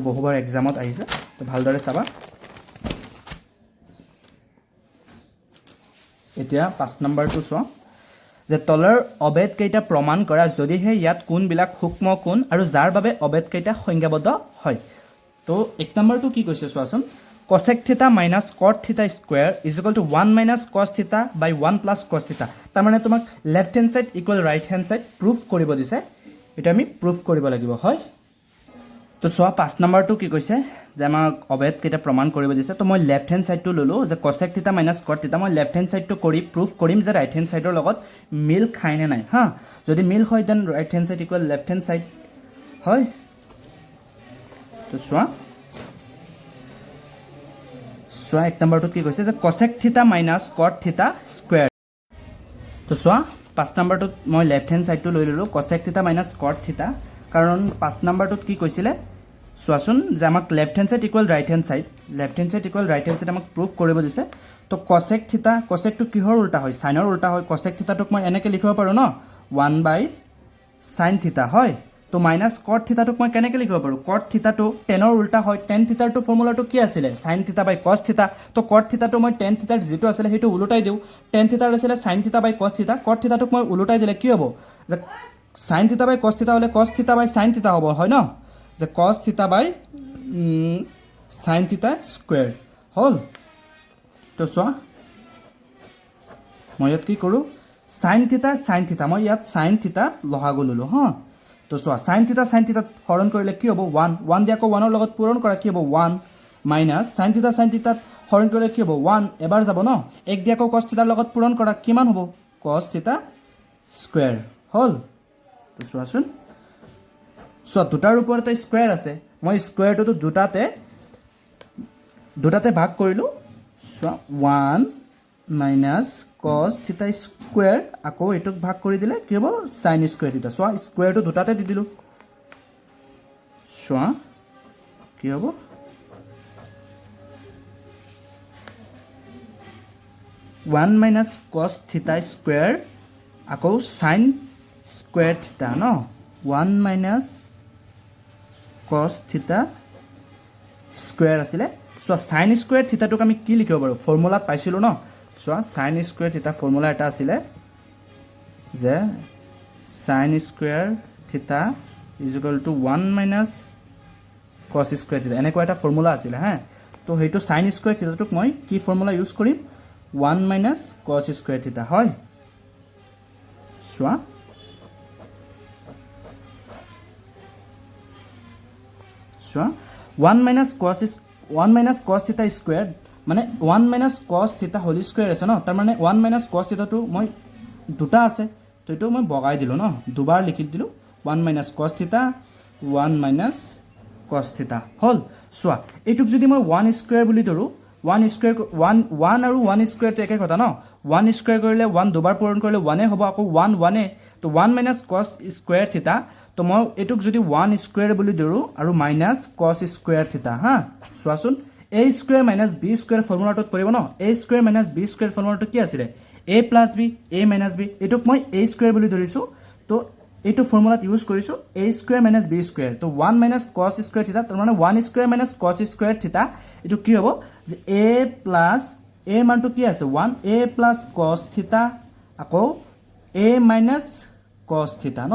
বহুবাৰ এক্সামত আহিছে তো ভালদৰে চাবা এতিয়া 5 নম্বৰটো চোৱা যে তলৰ অবেদকেইটা প্ৰমাণ কৰা যদিহে ইয়াত কোনবিলাক সূক্ষ্ম কোণ আৰু যাৰ বাবে অবেদকেইটা সংজ্ঞাবদ্ধ হয় তো 1 নম্বৰটো কি কৈছে চোৱাচোন cosec θ minus cot θ square equal to 1 - cos θ by 1 + cos θ তাৰমানে তোমাক left hand side equal right hand side proof কৰিব দিছে এটা আমি প্ৰুফ কৰিব লাগিব হয় তো চোৱা 5 নম্বৰটো কি কৈছে যে আমাক অবেদকেইটা প্ৰমাণ কৰিব দিছে তো মই লেফ্ট হেণ্ড সাইডটো ল'লোঁ যে cosec θ minus cot θ মই লেফ্ট হেণ্ড সাইডটো কৰি প্ৰুফ কৰিম যে ৰাইট হেণ্ড সাইডৰ লগত মিল খায় নে নাই হা যদি মিল হয় then right hand side equal left hand side হয় তো চোৱা 1 নম্বৰটোত কি কৈছে যে cosec θ minus cot θ স্কুৱেৰ তো চোৱা 5 নম্বৰটোত মই লেফ্ট হেণ্ড সাইডটো লৈ ল'লোঁ cosec θ minus cot θ কাৰণ 5 নম্বৰটোত কি কৈছিলে চোৱাচোন যে আমাক left hand side equal right hand side আমাক প্ৰুফ কৰিব দিছে তো cosec θ cosecটো কিহৰ উল্টা হয় সাইনৰ উল্টা হয় cosec θটোক মই এনেকৈ লিখিব পাৰোঁ ন 1/sin θ হয় তো মাইনাছ cot θটোক মই কেনেকৈ লিখিব পাৰোঁ cot θটো টেনৰ উল্টা হয় tan θটো ফৰ্মুলাটো কি আছিলে sin θ by cos θ তো cot θটো মই tan θৰ যিটো আছিলে সেইটো উলটাই দিওঁ tan θৰ আছিলে sin θ by cos θ cot θটোক মই উলটাই দিলে কি হ'ব যে sin θ by cos θ হ'লে cos θ by sin θ হ'ব হয় ন যে cos θ by sin θ স্কুৱেৰ হ'ল তো চোৱা মই ইয়াত কি কৰোঁ sin θ মই ইয়াত sin θ লহাগু ল'লোঁ হা তো চোৱা sin θ হৰণ কৰিলে কি হ'ব 1 দি আকৌ 1ৰ লগত পূৰণ কৰা কি হ'ব 1 মাইনাছ sin θ হৰণ কৰিলে কি হ'ব 1 এবাৰ যাব ন 1 দি আকৌ cos θৰ লগত পূৰণ কৰা কিমান হ'ব cos θ স্কুৱেৰ হ'ল তো চোৱাচোন চোৱা দুটাৰ ওপৰতে স্কুৱেৰ আছে মই স্কুৱেৰটো দুটাতে ভাগ কৰিলোঁ চোৱা 1 মাইনাছ cos θ স্কুৱেৰ আকৌ এইটোক ভাগ কৰি দিলে কি হ'ব sin স্কুৱেৰ θ চোৱা স্কুৱেৰটো দুটাতে দি দিলোঁ চোৱা কি হ'ব 1 মাইনাছ cos θ স্কুৱেৰ আকৌ sin স্কুৱেৰ θ ন 1 মাইনাছ cos θ স্কুৱেৰ আছিলে চোৱা sin স্কুৱেৰ থিটাটোক আমি কি লিখিব পাৰোঁ ফৰ্মুলাত পাইছিলোঁ ন চোৱা sin স্কুৱেৰ থিটা ফৰ্মুলা এটা আছিলে যে sin স্কুৱেৰ থিটা equal to 1 minus cos square থিটা এনেকুৱা এটা ফৰ্মুলা আছিলে হা তো সেইটো sin স্কুৱেৰ থিটাটোক মই কি ফৰ্মুলা ইউজ কৰিম 1 মাইনাছ cos স্কুৱেৰ থিটা হয় চোৱা চোৱা 1 মাইনাছ cos θ স্কুৱেৰ মানে 1 মাইনাছ cos θ হোল স্কুৱেৰ আছে ন তাৰ মানে 1 মাইনাছ cos θটো মই দুটা আছে তো এইটো মই বগাই দিলোঁ ন দুবাৰ লিখি দিলোঁ 1 minus cos theta 1 minus cos theta হল সোয়া এইটুক যদি মই 1 স্কয়ার বুলি ধৰো 1 স্কয়াৰ 1 আৰু 1 স্কয়াৰ তো একে কথা ন 1 স্কয়াৰ কৰিলে 1 দুবাৰ পূৰণ কৰিলে 1 এ হ'ব আকৌ 1 1 এ তো 1 minus cos স্কয়ার থিটা তো মই এইটুক যদি 1 স্কয়ার বুলি ধৰো আৰু মাইনাস cos স্কয়াৰ থিটা হা সোৱাচোন a square minus b square ফৰ্মুলাটোত পৰিব ন a square minus b square ফৰ্মুলাটো কি আছিল a plus b a minus b এইটুক মই a স্কয়ার বুলি ধৰিছো তো এইটো ফৰ্মুলাত ইউজ কৰিছো a square minus b square তো 1 minus cos স্কয়াৰ থিটা তাৰ মানে 1 স্কয়ার মাইনাস cos স্কয়ার থিটা এইটো কি হ'ব যে a plus a মানটো কি আছে 1 a plus cos থিটা আকৌ a minus cos থিটা ন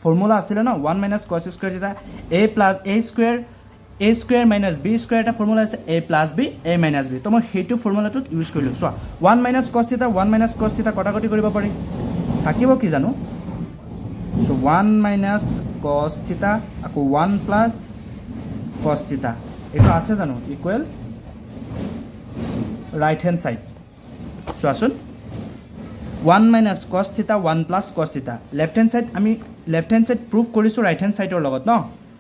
ফৰ্মুলা আছিল ন 1 minus cos square theta a plus a square minus b square এটা ফৰ্মুলা আছে a plus b a minus b তো মই হেতু ফৰ্মুলাটোত ইউজ কৰিলো চোৱা 1 minus cos থিটা 1 minus cos থিটা কটাকটি কৰিব পাৰি থাকিব কি জানো so 1 minus cos theta আকৌ 1 plus cos theta এটা আছে জানো equal right hand side so আসুন 1 minus cos theta 1 plus cos theta left hand side আমি লেফট হ্যান্ড সাইড প্রুফ কৰিছো ৰাইট হ্যান্ড সাইডৰ লগত ন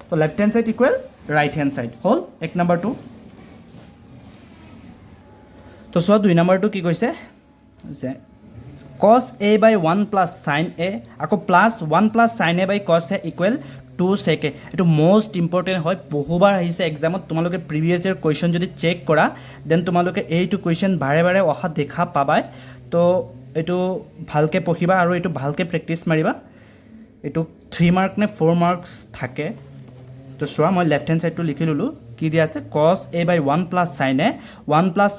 তো left hand side equal right hand side হল এক নাম্বাৰটো তো সো দুই নাম্বাৰটো কি কৈছে যে cos a by 1 plus sin a আকৌ plus 1 plus sin a by cos a equal 2 sec a এটো মোস্ট ইম্পৰ্টেন্ট হয় বহুবাৰ আহিছে এক্সামত তোমালোকে প্ৰিভিয়াস ইয়াৰ কোৱেশ্চন যদি চেক কৰা দেন তোমালোকে এইটো কোৱেশ্চন বাৰে বাৰে অহা দেখা পাবাই তো এটো ভালকে পঢ়িবা আৰু এটো ভালকে প্ৰেক্টিস মাৰিবা এটো 3 মাৰ্ক নে 4 মাৰ্কস থাকে তো সোয়া মই লেফট হ্যান্ড সাইডটো লিখি ললো কি দিয়া আছে cos a by 1 plus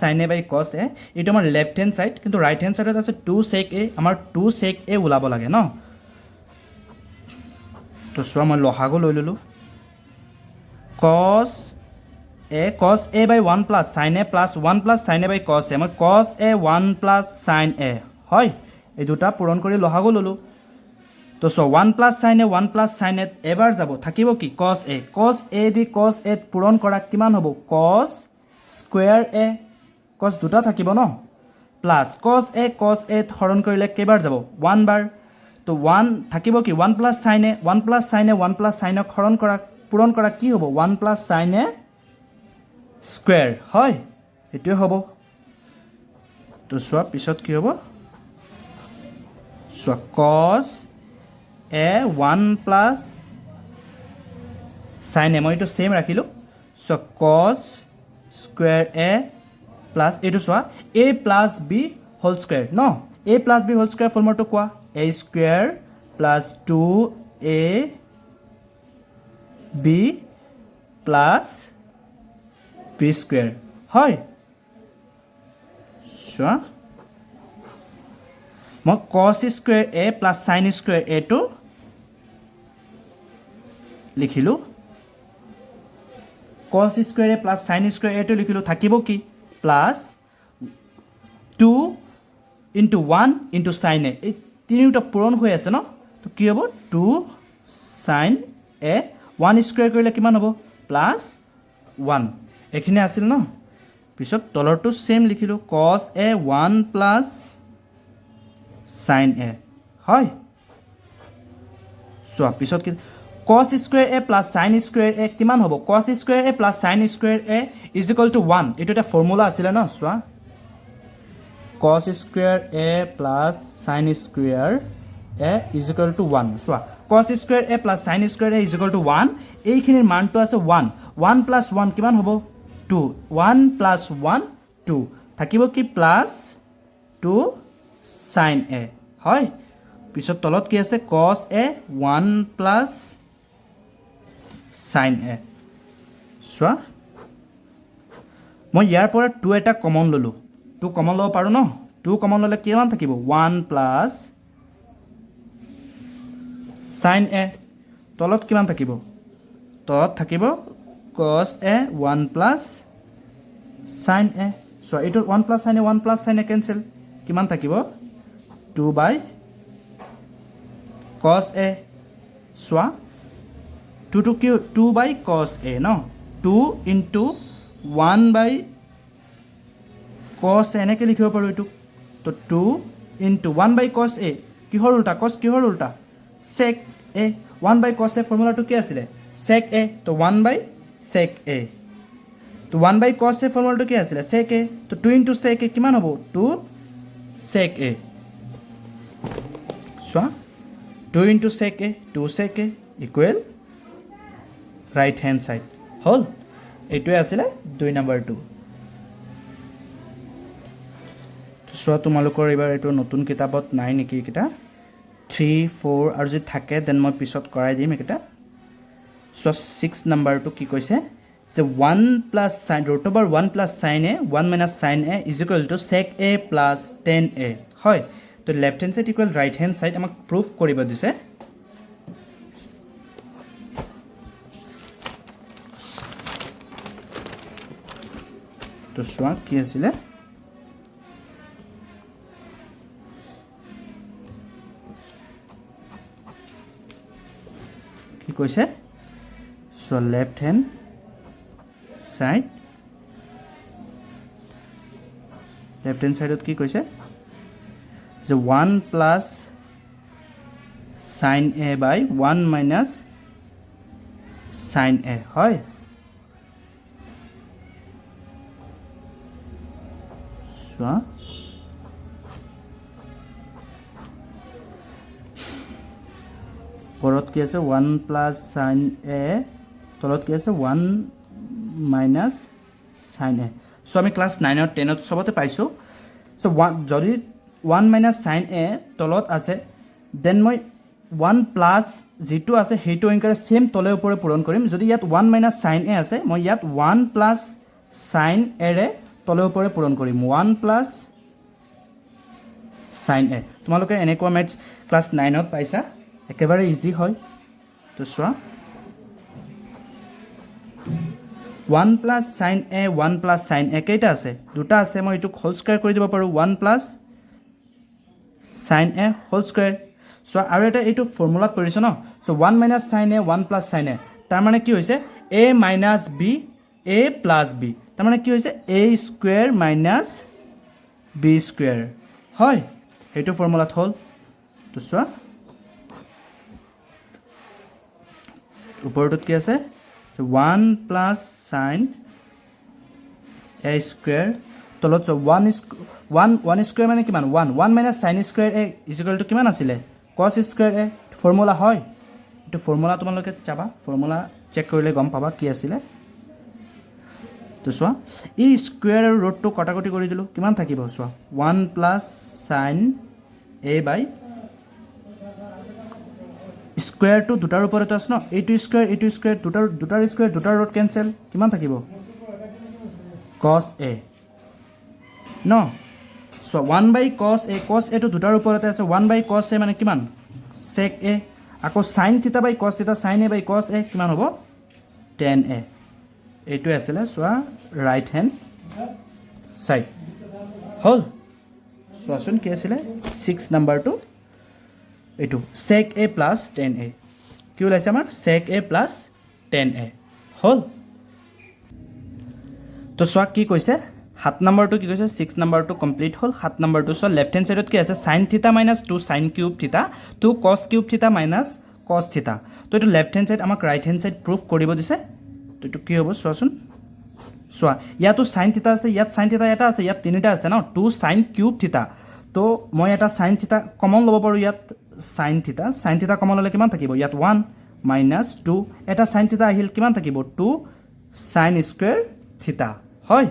sin a by cos a এটো আমাৰ লেফট হ্যান্ড সাইড কিন্তু ৰাইট হ্যান্ড সাইডত আছে 2 sec a আমাৰ 2 sec a ওলাব লাগে ন তো সোয়া মই লহাগো লৈ ললো cos a by 1 plus sin a plus 1 plus sin a by cos a মই cos a 1 plus sin a হয় এই দুটা পূৰণ কৰি লহাগো ললো তো so 1 plus sin a 1 plus sin a এবাৰ যাব থাকিব কি cos a the cos a পূৰণ কৰা কিমান হ'ব cos square a cos দুটা থাকিব ন প্লাস cos a হৰণ কৰিলে কেবাৰ যাব 1 বাৰ তো 1 থাকিব কি 1 plus sin a 1 plus sin a 1 plus sin a হৰণ কৰা পূৰণ কৰা কি হ'ব 1 plus sin a square হয় এটো হ'ব তো সোয়া পিছত কি হ'ব সোয়া cos a 1 plus sin a মই এটো সেম ৰাখিলো so cos square a plus এটো সোয়া a plus b whole square no a plus b whole square ফৰ্মুলাটো কোৱা a square plus 2a b plus b square হয় সোয়া মই cos square a plus sin square a to লিখিলো cos square a plus sin square a to লিখিলো থাকিব কি plus 2 into 1 into sin a এই তিনিটা পূৰণ হৈ আছে ন তো কি হ'ব 2 sin a 1 স্কয়াৰ কৰিলে কিমান হ'ব plus 1 এখিনি আছিল ন পিছত তলৰটো সেম লিখিলো cos a 1 plus sin a হয় সো পিছত কি cos square a plus sin square a কিমান হ'ব cos square a plus sin square a is equal to 1 এটো এটা ফৰ্মুলা আছিল ন সোয়া cos square a plus sin square a is equal to 1 soya cos square a plus sin square a is equal to 1 এইখিনিৰ মানটো আছে 1 1 plus 1 কিমান হ'ব 2 1 plus 1 2 থাকিব কি plus 2 sin a হয় পিছত তলত কি আছে cos a 1 plus sin a সোয়া মই ইয়াৰ পৰা 2 এটা কমন ললো 2 কমন লব পাৰো ন 2 কমন ললে কিমান থাকিব 1 plus sin a তলত কিমান থাকিব তলত থাকিব cos a 1 plus sin a so এটো 1 plus sin a 1 plus sin a cancel কিমান থাকিব 2 by cos a soya 2 to q 2 by cos a no 2 into 1 by cos a এনেকে লিখিব পাৰো এটো তো 2 into 1 by cos a কিহৰ উল্টা cos কিহৰ উল্টা sec a 1/cos a ফৰ্মুলাটো কি আছিলে sec a তো 1/sec a তো 1/cos a ফৰ্মুলাটো কি আছিলে sec a তো 2 * sec a কিমান হ'ব 2 sec a চোৱা 2 * sec a 2 sec a equal right hand side হল এইটোৱে আছিলে 2 নম্বৰটো চোৱা তোমালোকৰ এবাৰ এইটো নতুন কিতাপত নাই নেকি কিটা 3 4 আৰু যদি থাকে দেন মই পিছত কৰাই দিম এটা সো 6 নম্বৰটো কি কৈছে যে 1 + sin √1 + sin a 1 - sin a = sec a + tan a হয় তো left hand side equal right hand side আমাক প্ৰুফ কৰিব দিছে তো চোৱা কি আছিল কি কৈছে সো লেফট হ্যান্ড সাইড কি কৈছে যে 1 + sin a / 1 - sin a হয় চোৱা ওপৰত কি আছে 1 + sin a তলত কি আছে 1 - sin a সো আমি ক্লাস 9 আৰু 10 ত সবতে পাইছো সো যদি 1 - sin a তলত আছে দেন মই 1 প্লাস যেটো আছে হেটো ইনকাৰে সেম তলে ওপৰে পূৰণ কৰিম যদি ইয়াত 1 - sin a আছে মই ইয়াত 1 + sin a ৰে তলে ওপৰে পূৰণ কৰিম 1 + sin a তোমালোকে এনেকুৱা মেথছ ক্লাস 9 ত পাইছা একেবাৰে ইজি হয় তো চোৱা 1 + sin a 1 + sin a কেইটা আছে দুটা আছে মই এটো হোল স্কয়াৰ কৰি দিব পাৰো 1 + sin a whole square so আৰু এটা এটো ফৰ্মুলা কৰিছ ন so 1 - sin a 1 + sin a তাৰ মানে কি হৈছে a - b a + b তাৰ মানে কি হৈছে a² - b² হয় হেটো ফৰ্মুলাত হল তো চোৱা উপৰটোত কি আছে 1 + sin a² তলত 1² মানে কিমান 1 - sin² a = কিমান আছিল cos² a ফৰ্মুলা হয় এটো ফৰ্মুলা তোমালোকে চাবা ফৰ্মুলা চেক কৰিলে গম পাবা কি আছিল তো চোৱা এই স্কয়াৰ আৰু ৰুটটো কটাকটি কৰি দিলো কিমান থাকিব চোৱা 1 + sin a / স্কয়াৰটো দুটাৰ ওপৰতে আছে ন এইটো স্কয়াৰ দুটাৰ স্কয়াৰ দুটাৰ ৰুট কেনসেল কিমান থাকিব cos a ন সো 1/cos a টো দুটাৰ ওপৰতে আছে 1/cos a মানে কিমান sec a আকৌ sin θ / cos θ sin a / cos a কিমান হ'ব tan a এইটো আছিল সোয়া ৰাইট হ্যান্ড সাইড হল সোয়াচোন কি আছিল 6 নম্বৰটো এইটো sec a + tan a কি ওলাইছে আমাৰ sec a + tan a হল তো সোয়া কি কৈছে 7 নম্বৰটো কি কৈছে 6 নম্বৰটো কমপ্লিট হল 7 নম্বৰটো সো লেফট হ্যান্ড সাইডত কি আছে sin θ - 2 sin cube θ 2 cos cube θ - cos θ তো এটো লেফট হ্যান্ড সাইড আমাক ৰাইট হ্যান্ড সাইড প্ৰুফ কৰিব দিছে তো এটো কি হ'ব সোয়াচোন সোয়া ইয়াতো sin θ আছে ইয়াত sin θ এটা আছে ইয়াত তিনিটা আছে ন 2 sin cube θ তো মই এটা sin θ কমন লব পাৰো ইয়াত sin θ কমন ললে কিমান থাকিব ইয়াত 1 - 2 এটা sin θ আহিল কিমান থাকিব 2 sin² θ হয়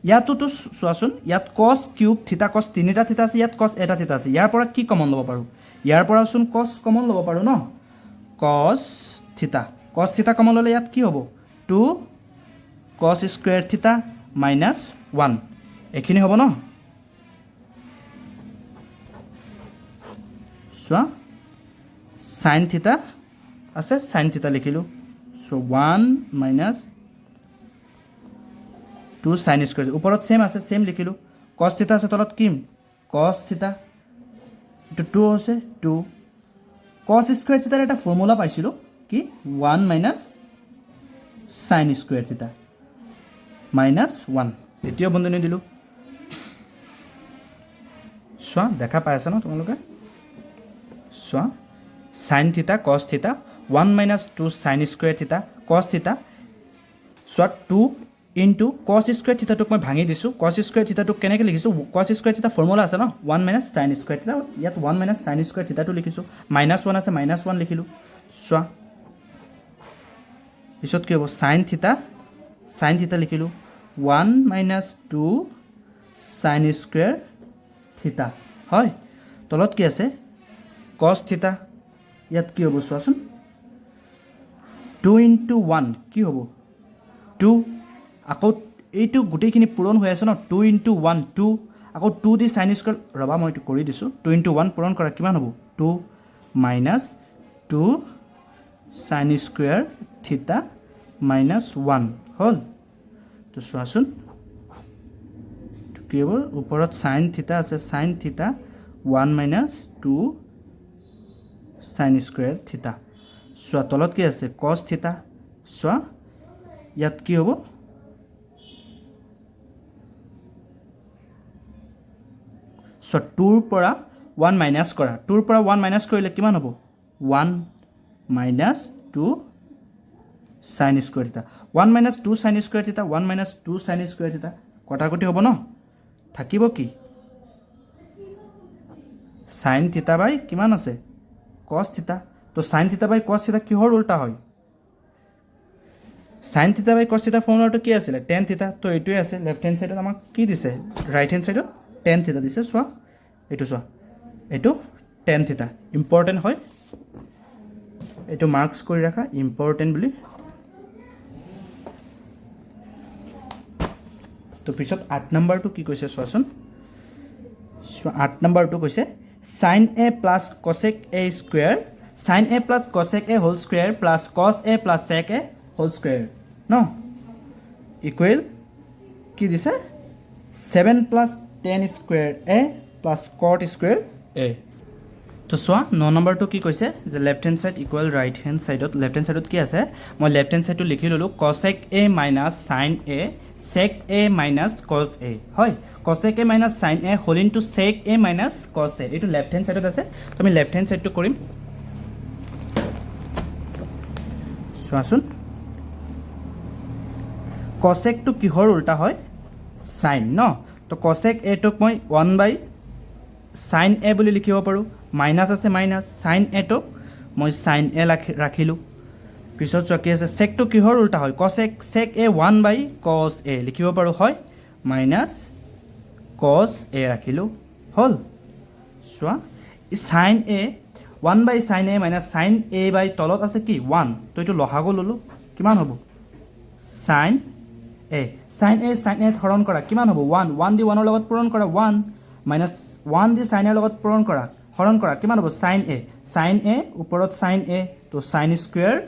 ইয়াতো তো সোয়াচোন ইয়াত cos cube θ cos তিনিটা θ আছে ইয়াত cos এটা θ আছে ইয়াৰ পৰা কি কমন লব পাৰো ইয়াৰ পৰা চোন cos কমন লব পাৰো ন cos θ কমন ললে ইয়াত কি হ'ব 2 cos² θ - 1 এখিনি হ'ব ন সোয়া sin θ আছে sin θ লিখিলো সো 1 - 2 sin² ওপৰত সেম আছে সেম লিখিলো cos θ আছে তলত কি cos θ এটো 2 আছে 2 cos² θ এটা ফৰ্মুলা পাইছিলো কি 1 - sin² θ -1 দ্বিতীয় বন্ধনী দিলো সোয়া দেখা পাইছা ন তোমালোকে সোয়া sin θ cos θ 1 minus 2 sin square theta cos theta so 2 into cos square theta টোক মই ভাঙি দিছো cos square theta টোক কেনেকৈ লিখিছো cos square theta ফৰ্মুলা আছে ন 1 minus sin square theta ইয়াত 1 minus sin square theta টো লিখিছো -1 আছে -1 লিখিলো so পিছত কি হ'ব sin theta লিখিলো 1 minus 2 sin square theta হয় তলত কি আছে cos theta ইয়াত কি হ'ব চোৱাচোন 2 into 1 কি হ'ব 2 আকৌ এইটো গোটেইখিনি পূৰণ হৈ আছে ন 2 into 1 2 আকৌ 2 দি sin square ৰবা মই এইটো কৰি দিছো 2 into 1 পূৰণ কৰা কিমান হ'ব 2 minus 2 sin square theta minus 1 হল তো চোৱাচোন কি হ'ব ওপৰত sin theta আছে sin theta 1 minus 2 sin square theta চোৱা তলত কি আছে cos theta চোৱা ইয়াত কি হ'ব so 2 পৰা 1 minus কৰা 2 পৰা 1 minus কৰিলে কিমান হ'ব 1 minus 2 sin square theta 1 minus 2 sin square theta 1 minus 2 sin square theta কটাকটি হ'ব ন থাকিব কি sin theta বাই কিমান আছে cos theta তো sin theta বাই cos theta কিহৰ উল্টা হয় sin theta বাই cos theta ফৰ্মুলাটো কি আছিল tan theta তো এইটোই আছে লেফট হ্যান্ড সাইডত আমাক কি দিছে রাইট হ্যান্ড সাইডত tan theta দিছে চোৱা এইটো tan theta ইম্পৰ্টেন্ট হয় এইটো মাৰ্কস কৰি ৰাখা ইম্পৰ্টেন্ট বুলি তো পিছত 8 নম্বৰটো কি কৈছে চোৱাচোন 8 নম্বৰটো কৈছে sin a plus cosec a square sin a plus cosec a whole square plus cos a plus sec a whole square no equal কি দিছে 7 plus tan square a plus cot square a তো চোৱা 9 নম্বৰটো কি কৈছে যে left hand side equal right hand সাইডত left hand সাইডত কি আছে মই লেফট হ্যান্ড সাইডটো লিখি ললো cosec a minus sin a sec a minus cos a হয় cosec a minus sin a whole into sec a minus cos a এটো left hand সাইডত আছে তো আমি লেফট হ্যান্ড সাইডটো কৰিম চোৱাচোন cosec টো কিহৰ উল্টা হয় sin ন তো cosec a টোক মই 1 by sin a বুলি লিখিব পাৰো মাইনাস আছে মাইনাস sin a টোক মই sin a ৰাখিলো পিছত চকি আছে sec টো কিহৰ উল্টা হয় cosec sec a 1 by cos a লিখিব পাৰো হয় মাইনাস cos a ৰাখিলো হল সোয়া sin a 1 by sin a minus sin a by তলত আছে কি 1 তো এটো লহাগো ললো কিমান হ'ব sin a হৰণ কৰা কিমান হ'ব 1 1 দি 1 ৰ লগত পূৰণ কৰা 1 minus 1 দি sin a ৰ লগত পূৰণ কৰা হৰণ কৰা কিমান হ'ব sin a ওপৰত sin a তো sin square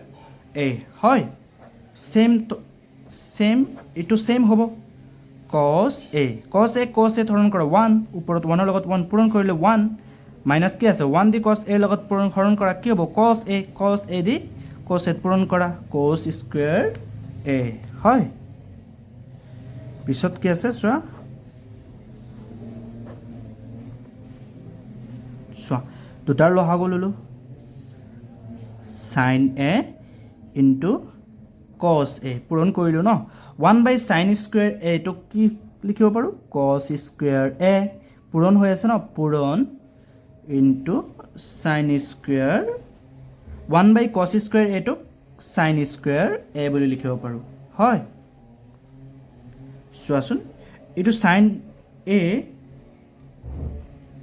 a হয় সেম এটো সেম হ'ব cos a হৰণ কৰা 1 ওপৰত 1 ৰ লগত 1 পূৰণ কৰিলে 1 মাইনাস কি আছে 1 দি cos a ৰ লগত পূৰণ হৰণ কৰা কি হ'ব cos a the cos a পূৰণ কৰা cos square a হয় পিছত কি আছে চোৱা দুটাৰ লহাগো ললো sin a into cos a পূৰণ কৰিলো ন 1 by sin square a তো কি লিখিব পাৰো cos square a পূৰণ হৈ আছে ন পূৰণ into sin square 1 by cos square a তো sin square a বুলি লিখিব পাৰো হয় চোৱাচোন এটো sin a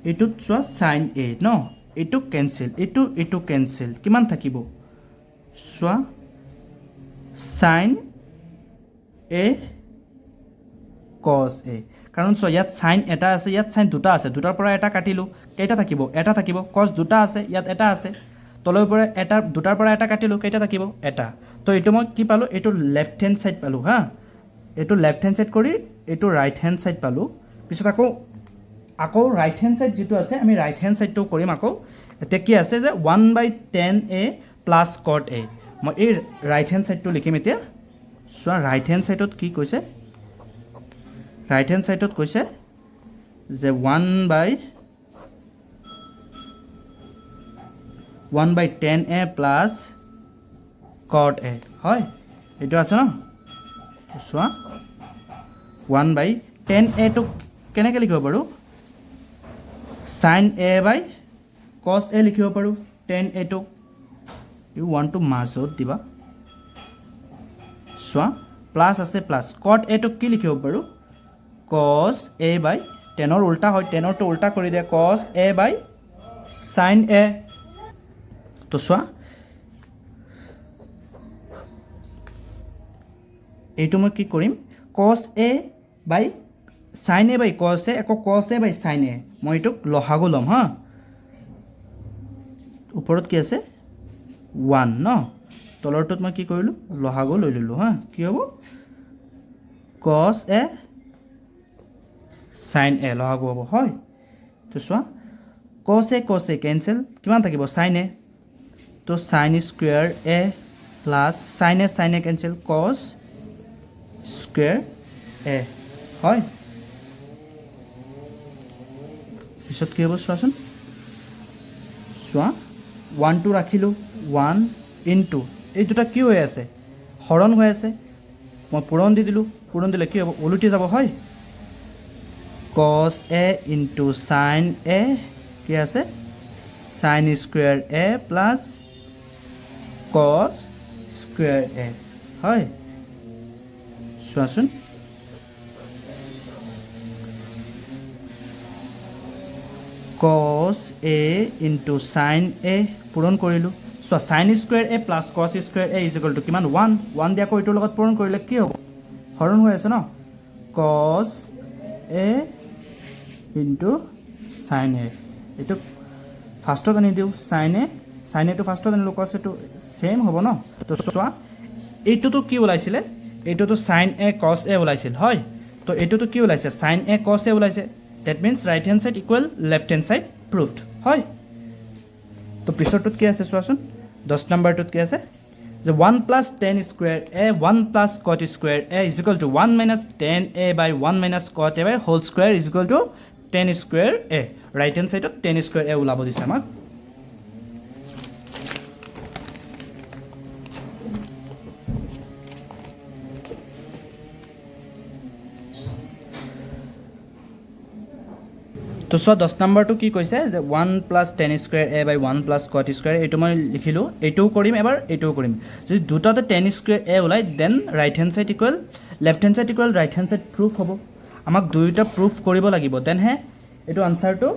এটো চোৱা sin a ন এটো ক্যান্সেল কিমান থাকিব চোৱা sin a cos a কাৰণ চোৱা ইয়াত sin এটা আছে ইয়াত sin দুটা আছে দুটাৰ পৰা এটা কাটিলো কেইটা থাকিব cos দুটা আছে ইয়াত এটা আছে তলৰ পৰা এটা দুটাৰ পৰা এটা কাটিলো কেইটা থাকিব এটা তো এটো মই কি পালো এটো লেফট হ্যান্ড সাইড পালো হা এটো লেফট হ্যান্ড সাইড কৰি এটো ৰাইট হ্যান্ড সাইড পালো পিছত আকৌ ৰাইট হ্যান্ড সাইড যেটো আছে আমি ৰাইট হ্যান্ড সাইডটো কৰিম আকৌ এতে কি আছে যে 1 by tan a plus cot a মই এই রাইট হ্যান্ড সাইডটো লিখিম এতিয়া সো রাইট হ্যান্ড সাইডত কি কৈছে রাইট হ্যান্ড সাইডত কৈছে যে 1 by tan a plus cot a হয় এইটো আছে ন চোৱা 1/10a টো কেনেকৈ লিখিব পাৰোঁ sin a by cos a লিখিব পাৰোঁ 10a টো ইউ ওৱান টু মাজত দিবা চোৱা প্লাছ আছে প্লাছ cot a টোক কি লিখিব পাৰোঁ cos a by 10ৰ উল্টা হয় 10ৰটো উল্টা কৰি দিয়ে cos a by sin a তো চোৱা এইটো মই কি কৰিম cos a by sin a by cos a আকৌ cos a by sin a মই এইটোক লসাগু ল'ম হা ওপৰত কি আছে 1 ন তলৰটোত মই কি কৰিলোঁ লসাগু লৈ ল'লোঁ হা কি হ'ব cos a sin a লসাগু হ'ব হয় তো চোৱা cos a কেঞ্চেল কিমান থাকিব sin a তো sin square a plus sin a cancel cos square a হয় পিছত কি হ'ব চোৱাচোন চোৱা 1 টো ৰাখিলোঁ 1 ইনটু এই দুটা কি হৈ আছে হৰণ হৈ আছে মই পূৰণ দি দিলোঁ পূৰণ দিলে কি হ'ব ওলটি যাব হয় cos a into sin a কি আছে sin square a plus cos square a হয় চোৱাচোন cos a into sin a পূৰণ কৰিলোঁ চোৱা sin square a plus cos square a is equal to কিমান 1 দিয়াকৈ এইটোৰ লগত পূৰণ কৰিলে কি হ'ব হৰণ হৈ আছে ন cos a into sin a এইটো ফাৰ্ষ্টত আনি দিওঁ sin aটো ফাৰ্ষ্টত আনিলোঁ cos aটো ছেইম হ'ব ন তো চোৱা এইটোতো কি ওলাইছিলে এইটোতো sin a cos a ওলাইছিল হয় তো এইটোতো কি ওলাইছে sin a cos a ওলাইছে that means right hand side equal left hand side proved হয় তো পিছৰটোত কি আছে চোৱাচোন 10 নম্বৰটোত কি আছে যে 1 plus 10 square a 1 plus cot square a is equal to 1 minus 10a by 1 minus cot a by whole square is equal to 10 square a right hand ছাইডত 10 square a ওলাব দিছে আমাক তো চোৱা 10 নম্বৰটো কি কৈছে যে 1 plus 10 square a by 1 plus cot square এইটো মই লিখিলোঁ এইটোও কৰিম এবাৰ এইটোও কৰিম যদি দুটাতে 10 স্কুৱেৰ a ওলায় then right hand side equal left hand side equal right hand side proof হ'ব আমাক দুয়োটা প্ৰুফ কৰিব লাগিব দেনহে এইটো আনচাৰটো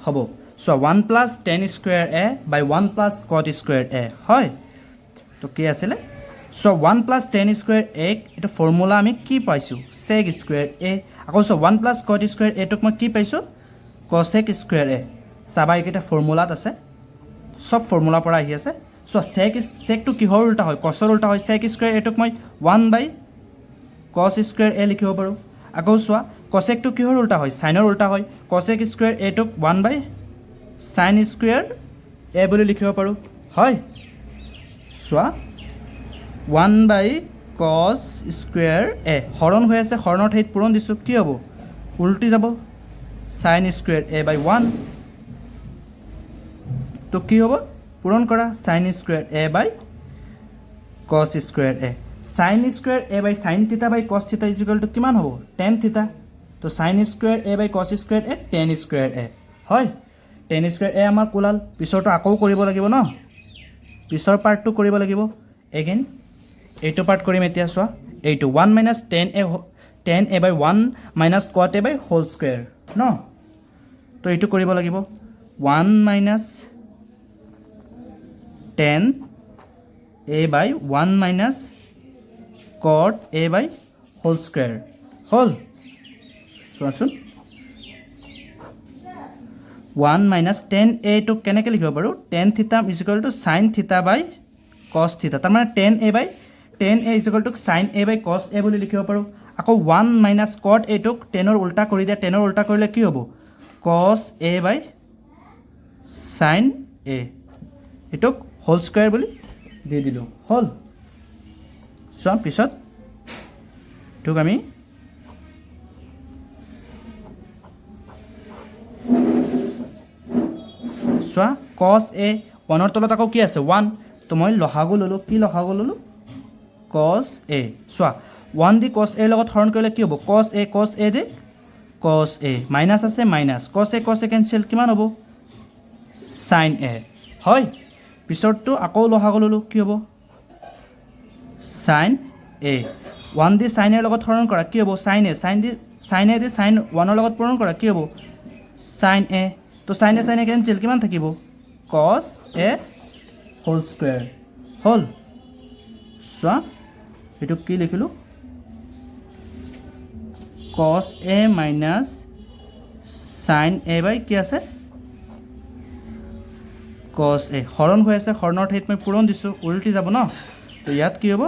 হ'ব চোৱা 1 plus 10 square a by 1 plus cot square a হয় তো কি আছিলে চোৱা 1 প্লাছ 10 স্কুৱেৰ a এইটো ফৰ্মুলা আমি কি পাইছোঁ sec স্কুৱেৰ a আকৌ চোৱা 1 প্লাছ cot স্কুৱেৰ a টোক মই কি পাইছোঁ cosec স্কুৱেৰ a চাবা এইকেইটা ফৰ্মুলাত আছে সব ফৰ্মুলাৰ পৰা আহি আছে চোৱা secটো কিহৰ উল্টা হয় cosৰ উল্টা হয় sec স্কুৱেৰ a টোক মই 1/cos স্কুৱেৰ a লিখিব পাৰোঁ আকৌ চোৱা cosecটো কিহৰ উল্টা হয় সাইনৰ উল্টা হয় cosec স্কুৱেৰ a টোক 1/sin স্কুৱেৰ a বুলি লিখিব পাৰোঁ হয় চোৱা 1/cos স্কুৱেৰ a হৰণ হৈ আছে হৰণৰ ঠাইত পূৰণ দিছোঁ কি হ'ব উল্টি যাব sin স্কুৱেৰ a বাই 1 তো কি হ'ব পূৰণ কৰা sin square a by cos square a sin square a by sin theta by cos theta is equal to কিমান হ'ব tan থিটা তো sin square a by cos square a tan square a হয় tan square a আমাৰ ওলাল পিছৰটো আকৌ কৰিব লাগিব ন পিছৰ পাৰ্টটো কৰিব লাগিব এগেইন এইটো পাৰ্ট কৰিম এতিয়া চোৱা এইটো 1 minus 10a by 1 minus cot a by whole square ন তো এইটো কৰিব লাগিব 1 minus 10a by 1 minus cot a by whole square হ'ল চোৱাচোন 1 মাইনাছ 10a টো কেনেকৈ লিখিব পাৰোঁ tan থিটা is equal to sin theta by cos theta তাৰমানে 10a is equal to sin a by cos a বুলি লিখিব পাৰোঁ আকৌ 1 মাইনাছ cot a টোক 10ৰ উল্টা কৰি দিয়া 10ৰ উল্টা কৰিলে কি হ'ব cos a by sin a এটোক হোল স্কুৱেৰ বুলি দি দিলোঁ হ'ল চোৱা পিছত এটোক আমি চোৱা cos a 1ৰ তলত আকৌ কি আছে 1 তো মই লসাগু ল'লোঁ কি লসাগু ল'লোঁ কছ এ চোৱা 1 দি কছ এৰ লগত হৰণ কৰিলে কি হ'ব কছ এ দি কছ এ মাইনাছ আছে মাইনাছ কছ এ কেঞ্চেল কিমান হ'ব সাইন এ হয় পিছৰটো আকৌ লসাগু ল'লোঁ কি হ'ব সাইন এ 1 দি সাইন এৰ লগত হৰণ কৰা কি হ'ব সাইন এ সাইন এ দি সাইন 1 ৰ লগত পূৰণ কৰা কি হ'ব সাইন এ তো সাইন এ কেঞ্চেল কিমান থাকিব কছ এ হোল স্কুৱেৰ হ'ল চোৱা এইটো কি লিখিলোঁ কছ এ মাইনাছ সাইন এ বাই কি আছে কছ এ হৰণ হৈ আছে হৰণৰ ঠাইত মই পূৰণ দিছোঁ উল্টি যাব ন তো ইয়াত কি হ'ব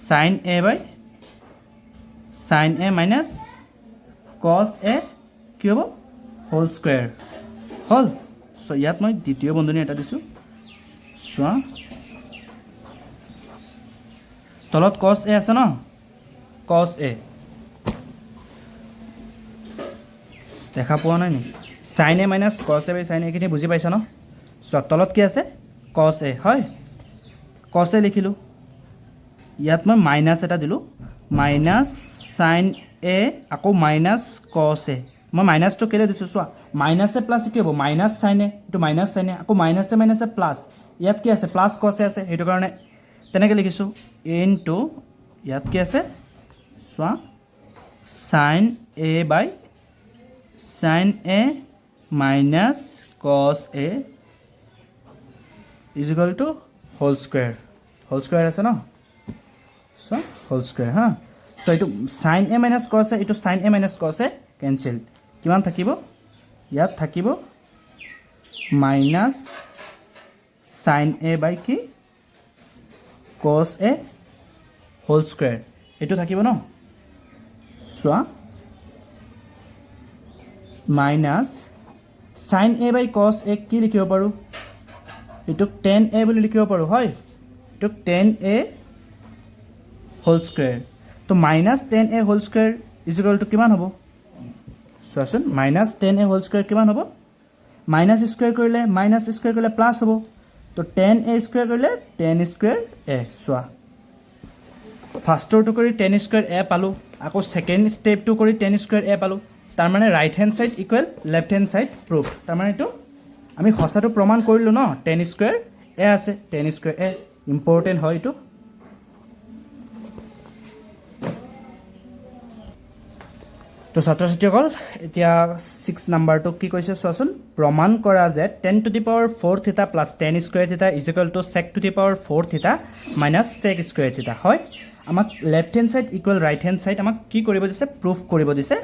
sine A by sine A minus cos a কি হ'ব হোল স্কুৱেৰ হ'ল চ' ইয়াত মই দ্বিতীয় বন্ধনী এটা দিছোঁ চোৱা তলত কছ এ আছে ন কছ এ দেখা পোৱা নাই নি sign A minus cos A by sign এইখিনি বুজি পাইছা ন চোৱা তলত কি আছে কছ এ হয় কছ এ লিখিলোঁ ইয়াত মই মাইনাছ এটা দিলোঁ মাইনাছ সাইন এ আকৌ মাইনাছ কছ এ মই মাইনাছটো কেলৈ দিছোঁ চোৱা মাইনাছে প্লাছ কি হ'ব মাইনাছ সাইন এ এইটো মাইনাছ সাইন এ আকৌ মাইনাছে প্লাছ ইয়াত কি আছে প্লাছ কছ এ আছে সেইটো কাৰণে তেনেকৈ লিখিছোঁ ইনটু ইয়াত কি আছে চোৱা sine A by sine A minus cos A is equal to whole square আছে ন চ' হোল স্কুৱেৰ হা চ' এইটো সাইন এ মাইনাছ কছ এ এইটো সাইন এ মাইনাছ কছ এ কেঞ্চেল কিমান থাকিব ইয়াত থাকিব মাইনাছ সাইন এ বাই কি কছ এ হোল স্কুৱেৰ এইটো থাকিব ন চোৱা মাইনাছ সাইন এ বাই কছ এ কি লিখিব পাৰোঁ এইটোক টেন এ বুলি লিখিব পাৰোঁ হয় এইটোক টেন এ হোল স্কুৱেৰ তো minus tan a whole square is equal to কিমান হ'ব চোৱাচোন minus tan a whole square কিমান হ'ব মাইনাছ স্কুৱেৰ কৰিলে প্লাছ হ'ব তো টেন এ স্কুৱেৰ কৰিলে টেন স্কুৱেৰ এ চোৱা ফাৰ্ষ্টৰটো কৰি টেন স্কুৱেৰ এ পালোঁ আকৌ ছেকেণ্ড ষ্টেপটো কৰি টেন স্কুৱেৰ এ পালোঁ তাৰমানে right hand side equal left hand side proof তাৰমানে এইটো আমি সঁচাটো প্ৰমাণ কৰিলোঁ ন টেন স্কুৱেৰ এ আছে টেন স্কুৱেৰ এ ইম্পৰ্টেণ্ট হয় এইটো তো ছাত্ৰ ছাত্ৰীসকল এতিয়া 6 নাম্বাৰটো কি কৈছে চোৱাচোন প্ৰমাণ কৰা যে 10 টু দি পাৱাৰ 4 থিটা প্লাছ 10 স্কুৱেৰ থিটা is equal two sec to the power 4 থিটা মাইনাছ sec স্কুৱেৰ থিটা হয় আমাক left hand side equal right hand side আমাক কি কৰিব দিছে প্ৰুফ কৰিব দিছে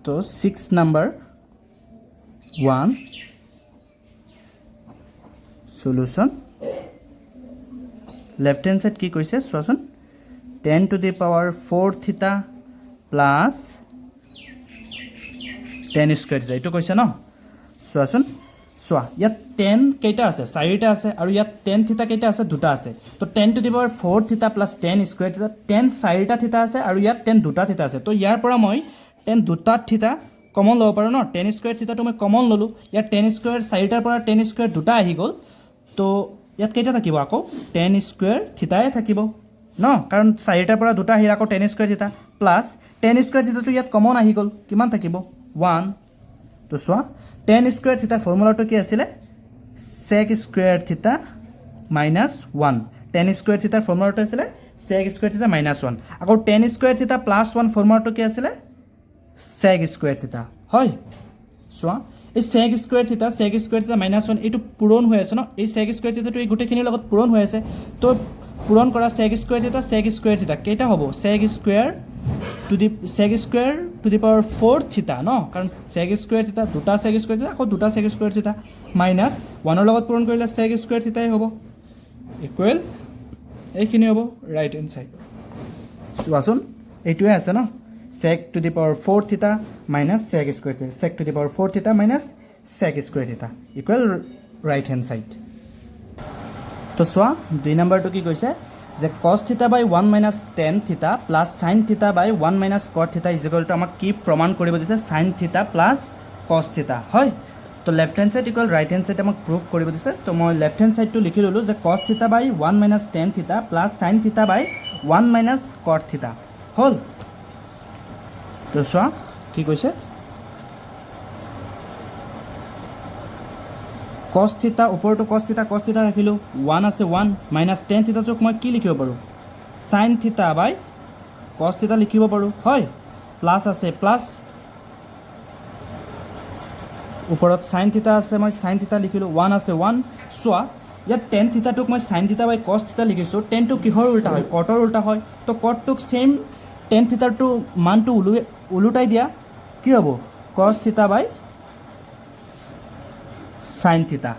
তো 6 number 1 solution left hand side কি কৈছে চোৱাচোন 10 টু দি পাৱাৰ 4 থিটা প্লাছ 10 স্কুৱেৰ থিটা এইটো কৈছে ন চোৱাচোন চোৱা ইয়াত 10 কেইটা আছে 4টা আছে আৰু ইয়াত 10 থিটা কেইটা আছে 2টা আছে তো 10 টু দি পাৱাৰ 4 থিটা প্লাছ 10 স্কুৱেৰ থিটা 10 4টা থিটা আছে আৰু ইয়াত 10 2টা থিটা আছে তো ইয়াৰ পৰা মই 10 2টা থিটা কমন ল'ব পাৰোঁ ন 10 স্কুৱেৰ থিটাটো মই কমন ল'লোঁ ইয়াত 10 স্কুৱেৰ 4টাৰ পৰা 10 স্কুৱেৰ 2টা আহি গ'ল তো ইয়াত কেইটা থাকিব আকৌ 10 স্কুৱেৰ থিটাই থাকিব ন কাৰণ 4টাৰ পৰা 2টা আহিল আকৌ 10 স্কুৱেৰ থিটা প্লাছ 10 স্কুৱেৰ থিটাটো ইয়াত কমন আহি গ'ল কিমান থাকিব 1 তো চোৱা 10 স্কুৱেৰ থিটাৰ ফৰ্মুলাটো কি আছিলে sec স্কুৱেৰ থিটা মাইনাছ 1 10 স্কুৱেৰ থিটাৰ ফৰ্মুলাটো আছিলে sec স্কুৱেৰ থিটা মাইনাছ 1 আকৌ 10 স্কুৱেৰ থিটা প্লাছ 1 ফৰ্মুলাটো কি আছিলে sec স্কুৱেৰ থিটা হয় চোৱা এই sec স্কুৱেৰ থিটা মাইনাছ 1 এইটো পূৰণ হৈ আছে ন এই sec স্কুৱেৰ থিটাটো এই গোটেইখিনিৰ লগত পূৰণ হৈ আছে তো পূৰণ কৰা sec স্কুৱেৰ থিটা কেইটা হ'ব sec square to the power 4 থিটা ন কাৰণ sec স্কুৱেৰ থিটা দুটা sec স্কুৱেৰ থিটা আকৌ দুটা sec স্কুৱেৰ থিটা মাইনাছ 1ৰ লগত পূৰণ কৰিলে sec স্কুৱেৰ থিটাই হ'ব ইকুৱেল এইখিনি হ'ব ৰাইট হেণ্ড ছাইড চোৱাচোন এইটোৱে আছে ন sec টু দি পাৱাৰ 4 থিটা মাইনাছ sec স্কুৱেৰ থিটা sec টু দি পাৱাৰ 4 থিটা মাইনাছ sec স্কুৱেৰ থিটা ইকুৱেল ৰাইট হেণ্ড ছাইড তো চোৱা 2 নম্বৰটো কি কৈছে যে cos থিটা বাই 1 মাইনাছ tan থিটা প্লাছ sin থিটা বাই 1 মাইনাছ cot থিটা ইজ ইকুৱেল টু আমাক কি প্ৰমাণ কৰিব দিছে sin থিটা প্লাছ cos থিটা হয় তো left hand side equal right hand side আমাক প্ৰুভ কৰিব দিছে তো মই লেফ্ট হেণ্ড ছাইডটো লিখি ল'লোঁ যে cos theta by 1 minus tan theta plus sine theta by 1 minus cot theta হ'ল তো চোৱা কি কৈছে কছ থিতা ওপৰটো কছ থিতা ৰাখিলোঁ 1 আছে 1 মাইনাছ টেন থিতাটোক মই কি লিখিব পাৰোঁ চাইন থিতা বাই কছ থিতা লিখিব পাৰোঁ হয় প্লাছ আছে প্লাছ ওপৰত চাইন থিতা আছে মই চাইন থিতা লিখিলোঁ 1 আছে 1 চোৱা ইয়াত টেন থিতাটোক মই চাইন থিতা বাই কছ থিতা লিখিছোঁ টেনটো কিহৰ উল্টা হয় কটৰ উল্টা হয় তো কটটোক ছেইম টেন থিতাৰটো মানটো ওলোটাই দিয়া কি হ'ব কছ থিতা বাই চাইন থিতা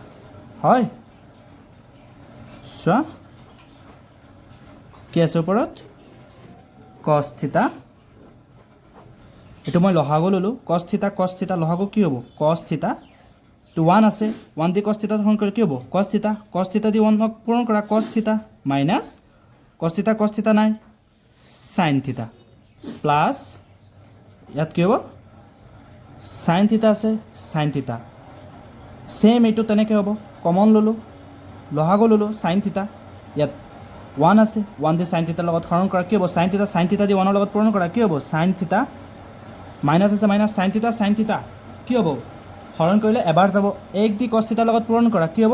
হয় চোৱা কি আছে ওপৰত কছ থিতা এইটো মই লহাগু ল'লোঁ কছ থিতা লহাগু কি হ'ব কছ থিতা তো 1 আছে 1 দি কছ থিতা হৰণ কৰিলে কি হ'ব কছ থিতা দি 1ক পূৰণ কৰা কছ থিতা মাইনাছ কছ থিতা নাই চাইন থিতা প্লাছ ইয়াত কি হ'ব চাইন থিতা আছে চাইন থিতা ছেইম এইটো তেনেকৈ হ'ব কমন ল'লোঁ লহাগু ল'লোঁ চাইন থিতা ইয়াত 1 আছে 1 দি চাইন থিতাৰ লগত হৰণ কৰা কি হ'ব চাইন থিতা দি 1ৰ লগত পূৰণ কৰা কি হ'ব চাইন থিতা মাইনাছ আছে মাইনাছ চাইন থিতা কি হ'ব হৰণ কৰিলে এবাৰ যাব 1 দি কছ থিতাৰ লগত পূৰণ কৰা কি হ'ব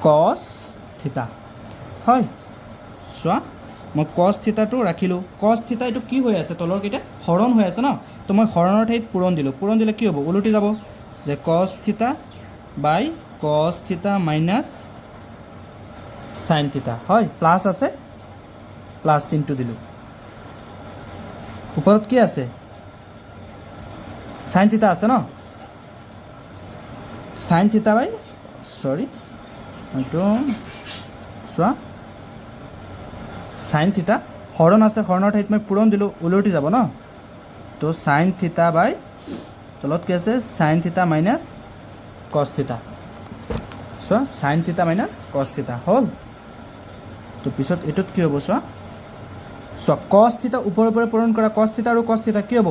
কছ থিতা হয় চোৱা মই কছ থিতাটো ৰাখিলোঁ কছ থিতা এইটো কি হৈ আছে তলৰ কেইটা হৰণ হৈ আছে ন তো মই হৰণৰ ঠাইত পূৰণ দিলে কি হ'ব ওলটি যাব যে কছ থিতা বাই কছ থিতা মাইনাছ চাইন থিতা হয় প্লাছ আছে প্লাছ চিনটো দিলোঁ ওপৰত কি আছে চাইন থিতা আছে ন চাইন থিতা বাই সৰি এইটো চোৱা চাইন থিতা হৰণ আছে হৰণৰ ঠাইত মই পূৰণ দিলোঁ ওলটি যাব ন তো চাইন থিতা বাই তলত কি আছে চাইন থিতা মাইনাছ কছ থিতা চোৱা চাইন থিতা মাইনাছ কছ থিতা হ'ল তো পিছত এইটোত কি হ'ব চোৱা কছ থিতা ওপৰে পূৰণ কৰা কছ থিতা আৰু কছ থিতা কি হ'ব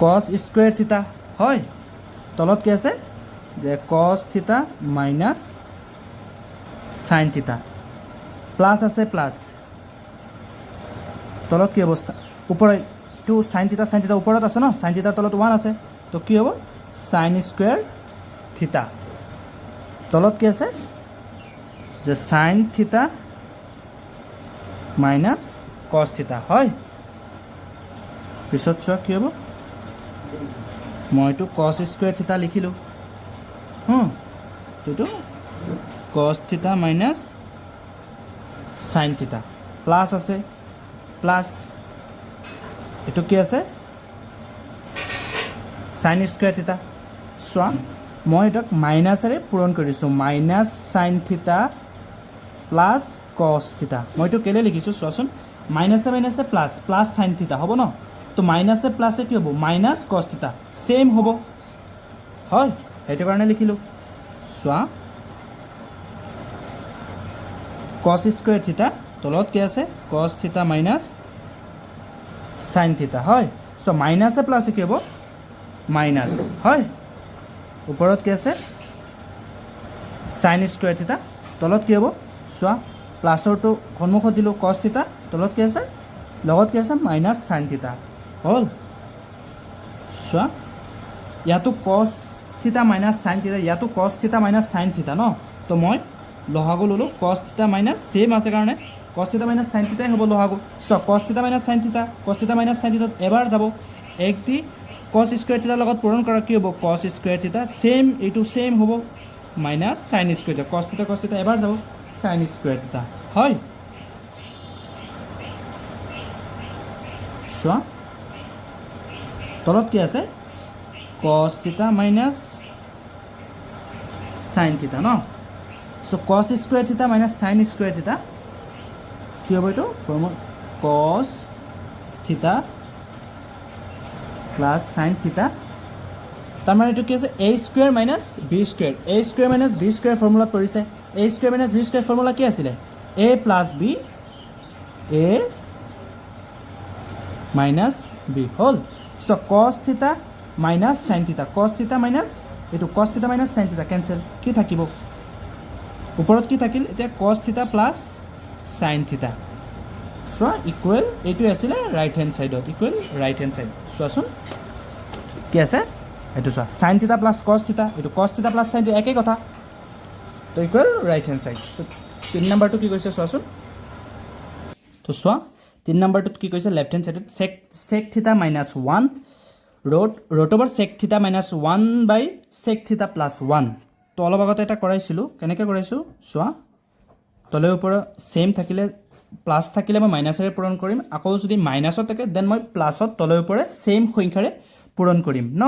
কছ স্কুৱেৰ থিতা হয় তলত কি আছে যে কছ থিতা মাইনাছ চাইন থিতা প্লাছ আছে প্লাছ তলত কি হ'ব ওপৰটো চাইন থিতা ওপৰত আছে ন চাইন থিতাৰ তলত 1 আছে তো কি হ'ব চাইন স্কুৱেৰ থিতা তলত কি আছে যে চাইন থিতা মাইনাছ কছ থিতা হয় পিছত চোৱা কি হ'ব মইতো কছ স্কুৱেৰ থিতা লিখিলোঁ এইটো কছ থিতা মাইনাছ চাইন থিতা প্লাছ আছে প্লাছ এইটো কি আছে চাইন স্কুৱেৰ থিতা চোৱা মই এটাক মাইনাছেৰে পূৰণ কৰিছোঁ মাইনাছ চাইন থিতা প্লাছ কছ থিতা মই এইটো কেলৈ লিখিছোঁ চোৱাচোন মাইনাছে প্লাছ চাইন থিতা হ'ব ন তো মাইনাছে প্লাছে কি হ'ব মাইনাছ কছ থিতা ছেইম হ'ব হয় সেইটো কাৰণে লিখিলোঁ চোৱা কছ স্কুৱেৰ থিতা তলত কি আছে কছ থিতা মাইনাছ চাইন থিতা হয় চ' মাইনাছে প্লাছে কি হ'ব মাইনাছ হয় ওপৰত কি আছে চাইন স্কুৱেৰ থিতা তলত কি হ'ব চোৱা প্লাছৰটো সন্মুখত দিলোঁ কছ থিতা তলত কি আছে লগত কি আছে মাইনাছ চাইন থিতা হ'ল চোৱা ইয়াতো কছ থিতা মাইনাছ চাইন থিতা ইয়াতো কছ থিতা মাইনাছ চাইন থিতা ন তো মই লহাগু ল'লোঁ কছ থিতা মাইনাছ ছেইম আছে কাৰণে কছ থিতা মাইনাছ চাইন থিতাই হ'ব লহাগু চোৱা কছ থিতা মাইনাছ চাইন থিতাত এবাৰ যাব 1 দি কছ স্কুৱেৰ থিতাৰ লগত পূৰণ কৰা কি হ'ব কছ স্কুৱেৰ থিতা ছেইম এইটো ছেইম হ'ব মাইনাছ চাইন স্কুৱেৰ থিতা কছ থিতা এবাৰ যাব চাইন স্কুৱেৰ থিতা হয় চোৱা তলত কি আছে কছ থিতা মাইনাছ চাইন থিতা ন চ' কছ স্কুৱেৰ থিতা মাইনাছ চাইন স্কুৱেৰ থিতা কি হ'ব এইটো ফৰ্মুলা কছ থিতা প্লাছ চাইন থিতা তাৰমানে এইটো কি আছে A square minus B square ফৰ্মুলাত পৰিছে A square minus B square formula কি আছিলে A plus B A minus B হ'ল চ' কছ থিটা মাইনাছ চাইন থিটা, কছ থিটা মাইনাছ এইটো কছ থিটা মাইনাছ চাইন থিটা কেঞ্চেল, কি থাকিব ওপৰত কি থাকিল এতিয়া কছ থিটা প্লাছ চাইন থিটা চোৱা ইকুৱেল এইটো আছিলে ৰাইট হেণ্ড ছাইডত ইকুৱেল ৰাইট হেণ্ড ছাইড চোৱাচোন কি আছে এইটো চোৱা চাইন থিটা প্লাছ কছ থিটা এইটো কছ থিটা প্লাছ চাইন থিটা একেই কথা তো ইকুৱেল ৰাইট হেণ্ড ছাইড। তো 3 নম্বৰটোত কি কৈছে চোৱাচোন তো চোৱা 3 নম্বৰটোত কি কৈছে লেফ্ট হেণ্ড ছাইডত চেক থিটা মাইনাছ 1 ৰুট অভাৰ চেক থিটা মাইনাছ 1 বাই চেক থিটা প্লাছ 1। তো অলপ আগতে এটা কৰাইছিলোঁ কেনেকৈ কৰাইছোঁ চোৱা তলে ওপৰত ছেইম থাকিলে প্লাছ থাকিলে মই মাইনাছেৰে পূৰণ কৰিম আকৌ যদি মাইনাছত থাকে দেন মই প্লাছত তলে ওপৰে ছেইম সংখ্যাৰে পূৰণ কৰিম ন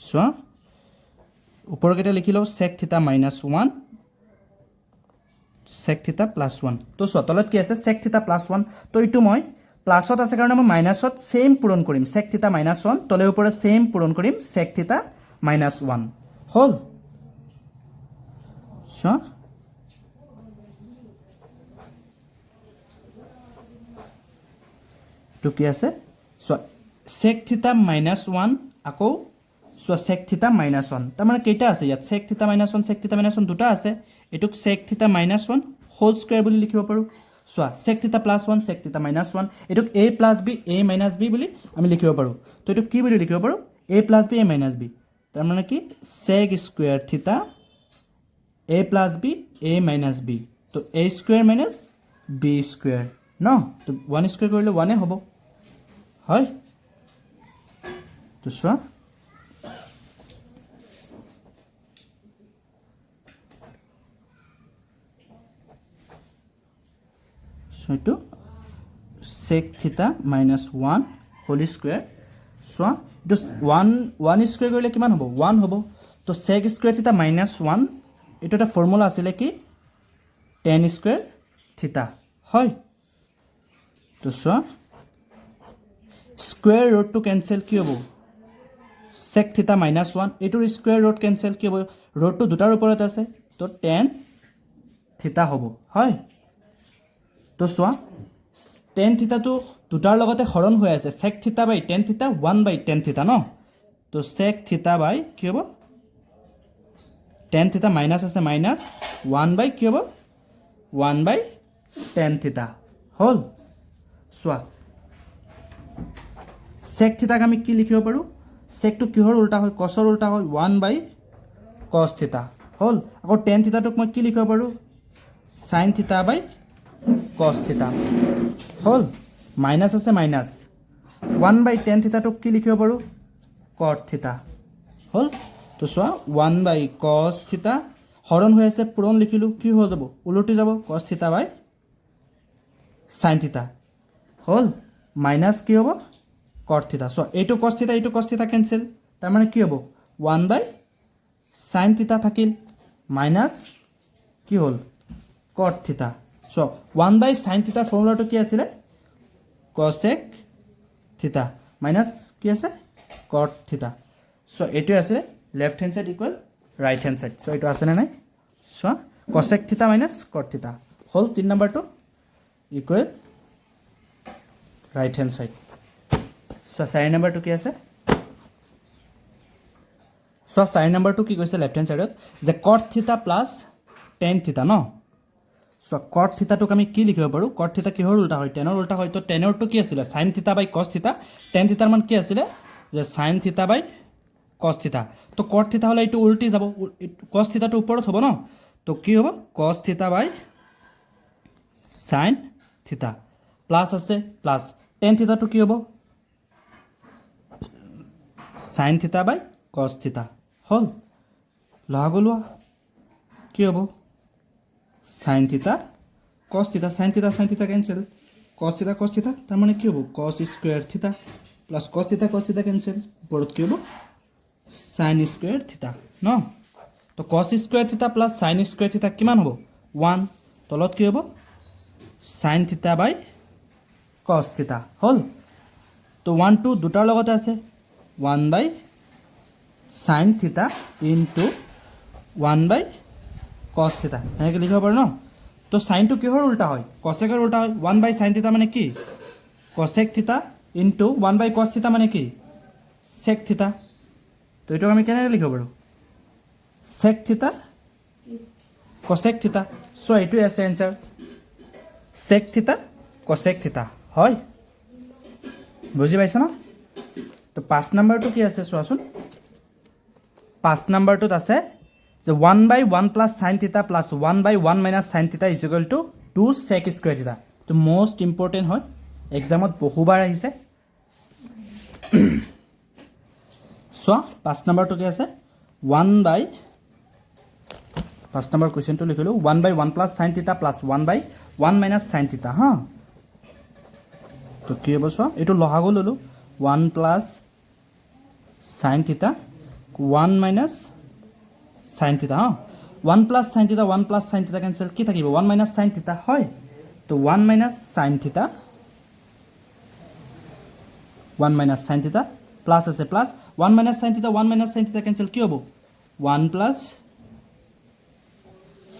চোৱা ওপৰকেইটা লিখি লওঁ চেক থিটা মাইনাছ 1 চেক থিটা প্লাছ 1। তো চোৱা তলত কি আছে চেক থিটা প্লাছ 1 তো এইটো মই প্লাছত আছে কাৰণে মই মাইনাছত ছেইম পূৰণ কৰিম চেক থিটা মাইনাছ 1 তলে ওপৰে ছেইম পূৰণ কৰিম চেক থিটা মাইনাছ 1 হ'ল চোৱা তো কি আছে চোৱা চেক থিটা মাইনাছ 1 আকৌ চোৱা চেক থিটা মাইনাছ 1 তাৰমানে কেইটা আছে ইয়াত চেক থিটা মাইনাছ 1 চেক থিটা মাইনাছ 1 দুটা আছে এটোক চেক থিটা মাইনাছ 1 হোল স্কয়াৰ বুলি লিখিব পাৰোঁ চোৱা চেক থিটা প্লাছ 1 চেক থিটা minus 1 এটোক a plus b a minus b বুলি আমি লিখিব পাৰোঁ তো এটো কি বুলি লিখিব পাৰোঁ a plus b a minus b তাৰমানে কি sec square theta a plus b a minus b তো a square minus b square ন তো 1 স্কয়াৰ কৰিলে 1 হ'ব হয় তো চোৱা এইটো চেক থিটা মাইনাছ 1 হোল স্কয়াৰ চোৱা এইটো 1 স্কয়াৰ কৰিলে কিমান হ'ব 1 হ'ব তো চেক স্কয়াৰ থিটা মাইনাছ 1 এইটো এটা ফৰ্মুলা আছিলে কি টেন স্কয়াৰ থিটা হয় তো চোৱা স্কয়াৰ ৰুটটো কেনসেল কি হ'ব চেক থিটা মাইনাছ 1 এইটোৰ স্কয়াৰ ৰুট কেনসেল কি হ'ব ৰুটটো দুটাৰ ওপৰত আছে তো টেন থিটা হ'ব হয় তো চোৱা টেন থিটাটো দুটাৰ লগতে হৰণ হৈ আছে চেক থিটা বাই টেন থিটা 1 বাই টেন থিটা ন তো চেক থিটা বাই কি হ'ব টেন থিটা মাইনাছ আছে মাইনাছ 1 বাই কি হ'ব 1 বাই টেন থিটা হ'ল চোৱা চেক থিটাক আমি কি লিখিব পাৰোঁ চেকটো কিহৰ উল্টা হয় কছৰ উল্টা হয় 1 বাই কছ থিটা হ'ল আকৌ টেন থিটাটোক মই কি লিখিব পাৰোঁ সাইন থিটা বাই কছ থিটা হ'ল মাইনাছ আছে মাইনাছ 1 বাই টেন থিটাটোক কি লিখিব পাৰোঁ কট থিটা হ'ল তো চোৱা 1 বাই কছ থিটা হৰণ হৈ আছে পূৰণ লিখিলোঁ কি হৈ যাব উলটি যাব কছ থিটা বাই সাইন থিটা হ'ল মাইনাছ কি হ'ব কট থিটা চোৱা এইটো কছ থিটা কেনসেল তাৰমানে কি হ'ব 1 বাই সাইন থিটা থাকিল মাইনাছ কি হ'ল কট থিটা চোৱা 1 বাই সাইন থিটাৰ ফৰ্মুলাটো কি আছিলে কছেক থিটা মাইনাছ কি আছে কট থিটা চোৱা এইটোৱে আছিলে left hand side equal right hand side চোৱা এইটো আছেনে নাই চোৱা কছেক থিটা মাইনাছ কট থিটা হ'ল 3 নম্বৰটো ইকুৱেল ৰাইট হেণ্ড সাইড চোৱা 4 নম্বৰটো কি আছে চোৱা 4 নম্বৰটো কি কৈছে লেফ্ট হেণ্ড সাইডত যে কট থিটা প্লাছ টেন থিটা ন সো কট থিটাটোক আমি কি লিখিব পাৰোঁ কট থিটা কিহৰ উল্টা হয় টেনৰ উল্টা হয় তো টেনৰটো কি আছিলে সাইন থিটা বাই কছ থিটা টেন থিটাৰ মান কি আছিলে যে সাইন থিটা বাই কছ থিটা তো কট থিটা হ'লে এইটো উল্টি যাব কছ থিটাটো ওপৰত হ'ব ন তো কি হ'ব কছ থিটা বাই সাইন থিটা প্লাছ আছে প্লাছ টেন থিটাটো কি হ'ব সাইন থিটা বাই কছ থিটা হ'ল লগাগলোৱা কি হ'ব সাইন থিটা কছ থিটা সাইন থিটা কেনসেল কছ থিটা তাৰ মানে কি হ'ব কছ স্কয়াৰ থিটা প্লাছ কছ থিটা কেনসেল ওপৰত কি হ'ব সাইন স্কয়াৰ থিটা ন তো কছ স্কয়াৰ থিটা প্লাছ সাইন স্কয়াৰ থিটা কিমান হ'ব 1 তলত কি হ'ব সাইন থিটা বাই কছ থিটা হ'ল তো 1 2 দুটাৰ লগতে আছে 1 বাই সাইন থিটা ইনটু 1 বাই কছ থিটা এনেকৈ লিখিব পাৰোঁ ন তো সাইনটো কিহৰ উল্টা হয় কছেকৰ উল্টা হয় 1 বাই সাইন থিটা মানে কি কছেক থিটা ইনটু 1 বাই কস থিটা মানে কি সেক থিটা তো এইটো আমি কেনেকৈ লিখিব পাৰোঁ সেক থিটা কসেক থিটা সো এইটোৱে আছে এনসাৰ সেক থিটা কসেক থিটা হয় বুজি পাইছ না তো 5 নম্বৰটো কি আছে চোৱাচোন 5 নম্বৰটোত আছে যে 1 by 1 plus sine theta plus 1 by 1 minus sine theta is equal to 2 sec square theta তো মোষ্ট ইম্পৰ্টেণ্ট হয় এক্সামত বহুবাৰ আহিছে চোৱা 5 নম্বৰটো কি আছে 1 বাই 5 number কুৱেশ্যনটো লিখিলোঁ 1 by 1 plus sine theta plus 1 by 1 minus sine থিটা হা তো কি হ'ব চোৱা এইটো লহাগু ল'লোঁ 1 plus sine theta 1 minus sine থিটা হা 1 plus sine theta 1 plus sine theta cancel কি থাকিব 1 মাইনাছ সাইন থিটা হয় তো 1 minus sine theta 1 minus sine theta plus আছে plus 1 minus sine theta 1 minus sine theta cancel কি হ'ব 1 প্লাছ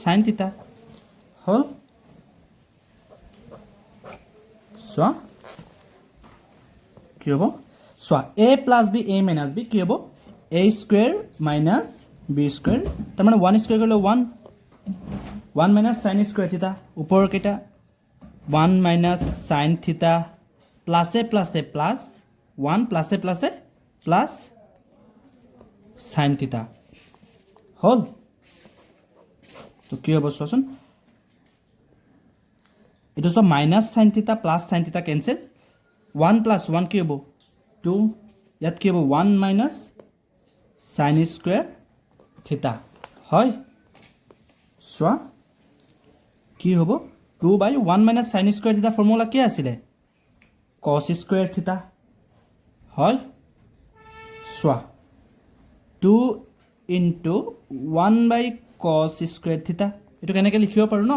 সাইন থিটা হ'ল চোৱা কি হ'ব চোৱা a plus b a minus b কি হ'ব a square minus b square তাৰমানে 1 স্কুৱেৰ কৰিলে 1 মাইনাছ সাইন স্কুৱেৰ থিটা ওপৰৰ কেইটা 1 মাইনাছ সাইন থিটা প্লাছে প্লাছে প্লাছ 1 প্লাছে প্লাছে প্লাছ সাইন থিটা হ'ল তো কি হ'ব চোৱাচোন এইটো চব minus sine theta plus sine theta cancel 1 plus 1 কি হ'ব 2 ইয়াত কি হ'ব 1 মাইনাছ সাইন স্কুৱেৰ থিটা হয় চোৱা কি হ'ব 2 বাই 1 মাইনাছ সাইন স্কুৱেৰ থিটা ফৰ্মুলা কি আছিলে কস স্কুৱেৰ থিটা হয় চোৱা 2 ইনটু 1 বাই কস স্কুৱেৰ থিটা এইটো কেনেকৈ লিখিব পাৰোঁ ন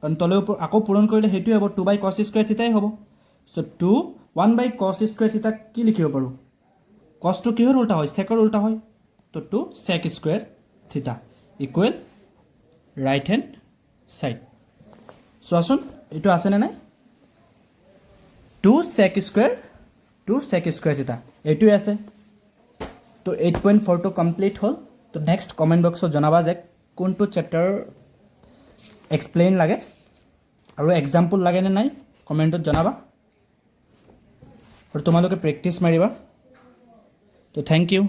কাৰণ তলে আকৌ পূৰণ কৰিলে সেইটোৱে হ'ব 2 বাই কস স্কুৱেৰ থিটাই হ'ব চ' 2 1 বাই কস স্কুৱেৰ থিটা কি লিখিব পাৰোঁ কসটো কিহৰ উল্টা হয় সেকৰ উল্টা হয় তো 2 সেক স্কুৱেৰ থিটা ইকুৱেল ৰাইট হেণ্ড সাইড চোৱাচোন এইটো আছেনে নাই 2 সেক স্কুৱেৰ থিটা এইটোৱে আছে তো 8.4 টো কমপ্লিট হ'ল তো নেক্সট কমেণ্ট বক্সত জনাবা যে কোনটো চেপ্টাৰ এক্সপ্লেইন লাগে আৰু এক্সাম্পল লাগেনে নাই কমেণ্টত জনাবা আৰু তোমালোকে প্ৰেক্টিছ মাৰিবা তো থেংক ইউ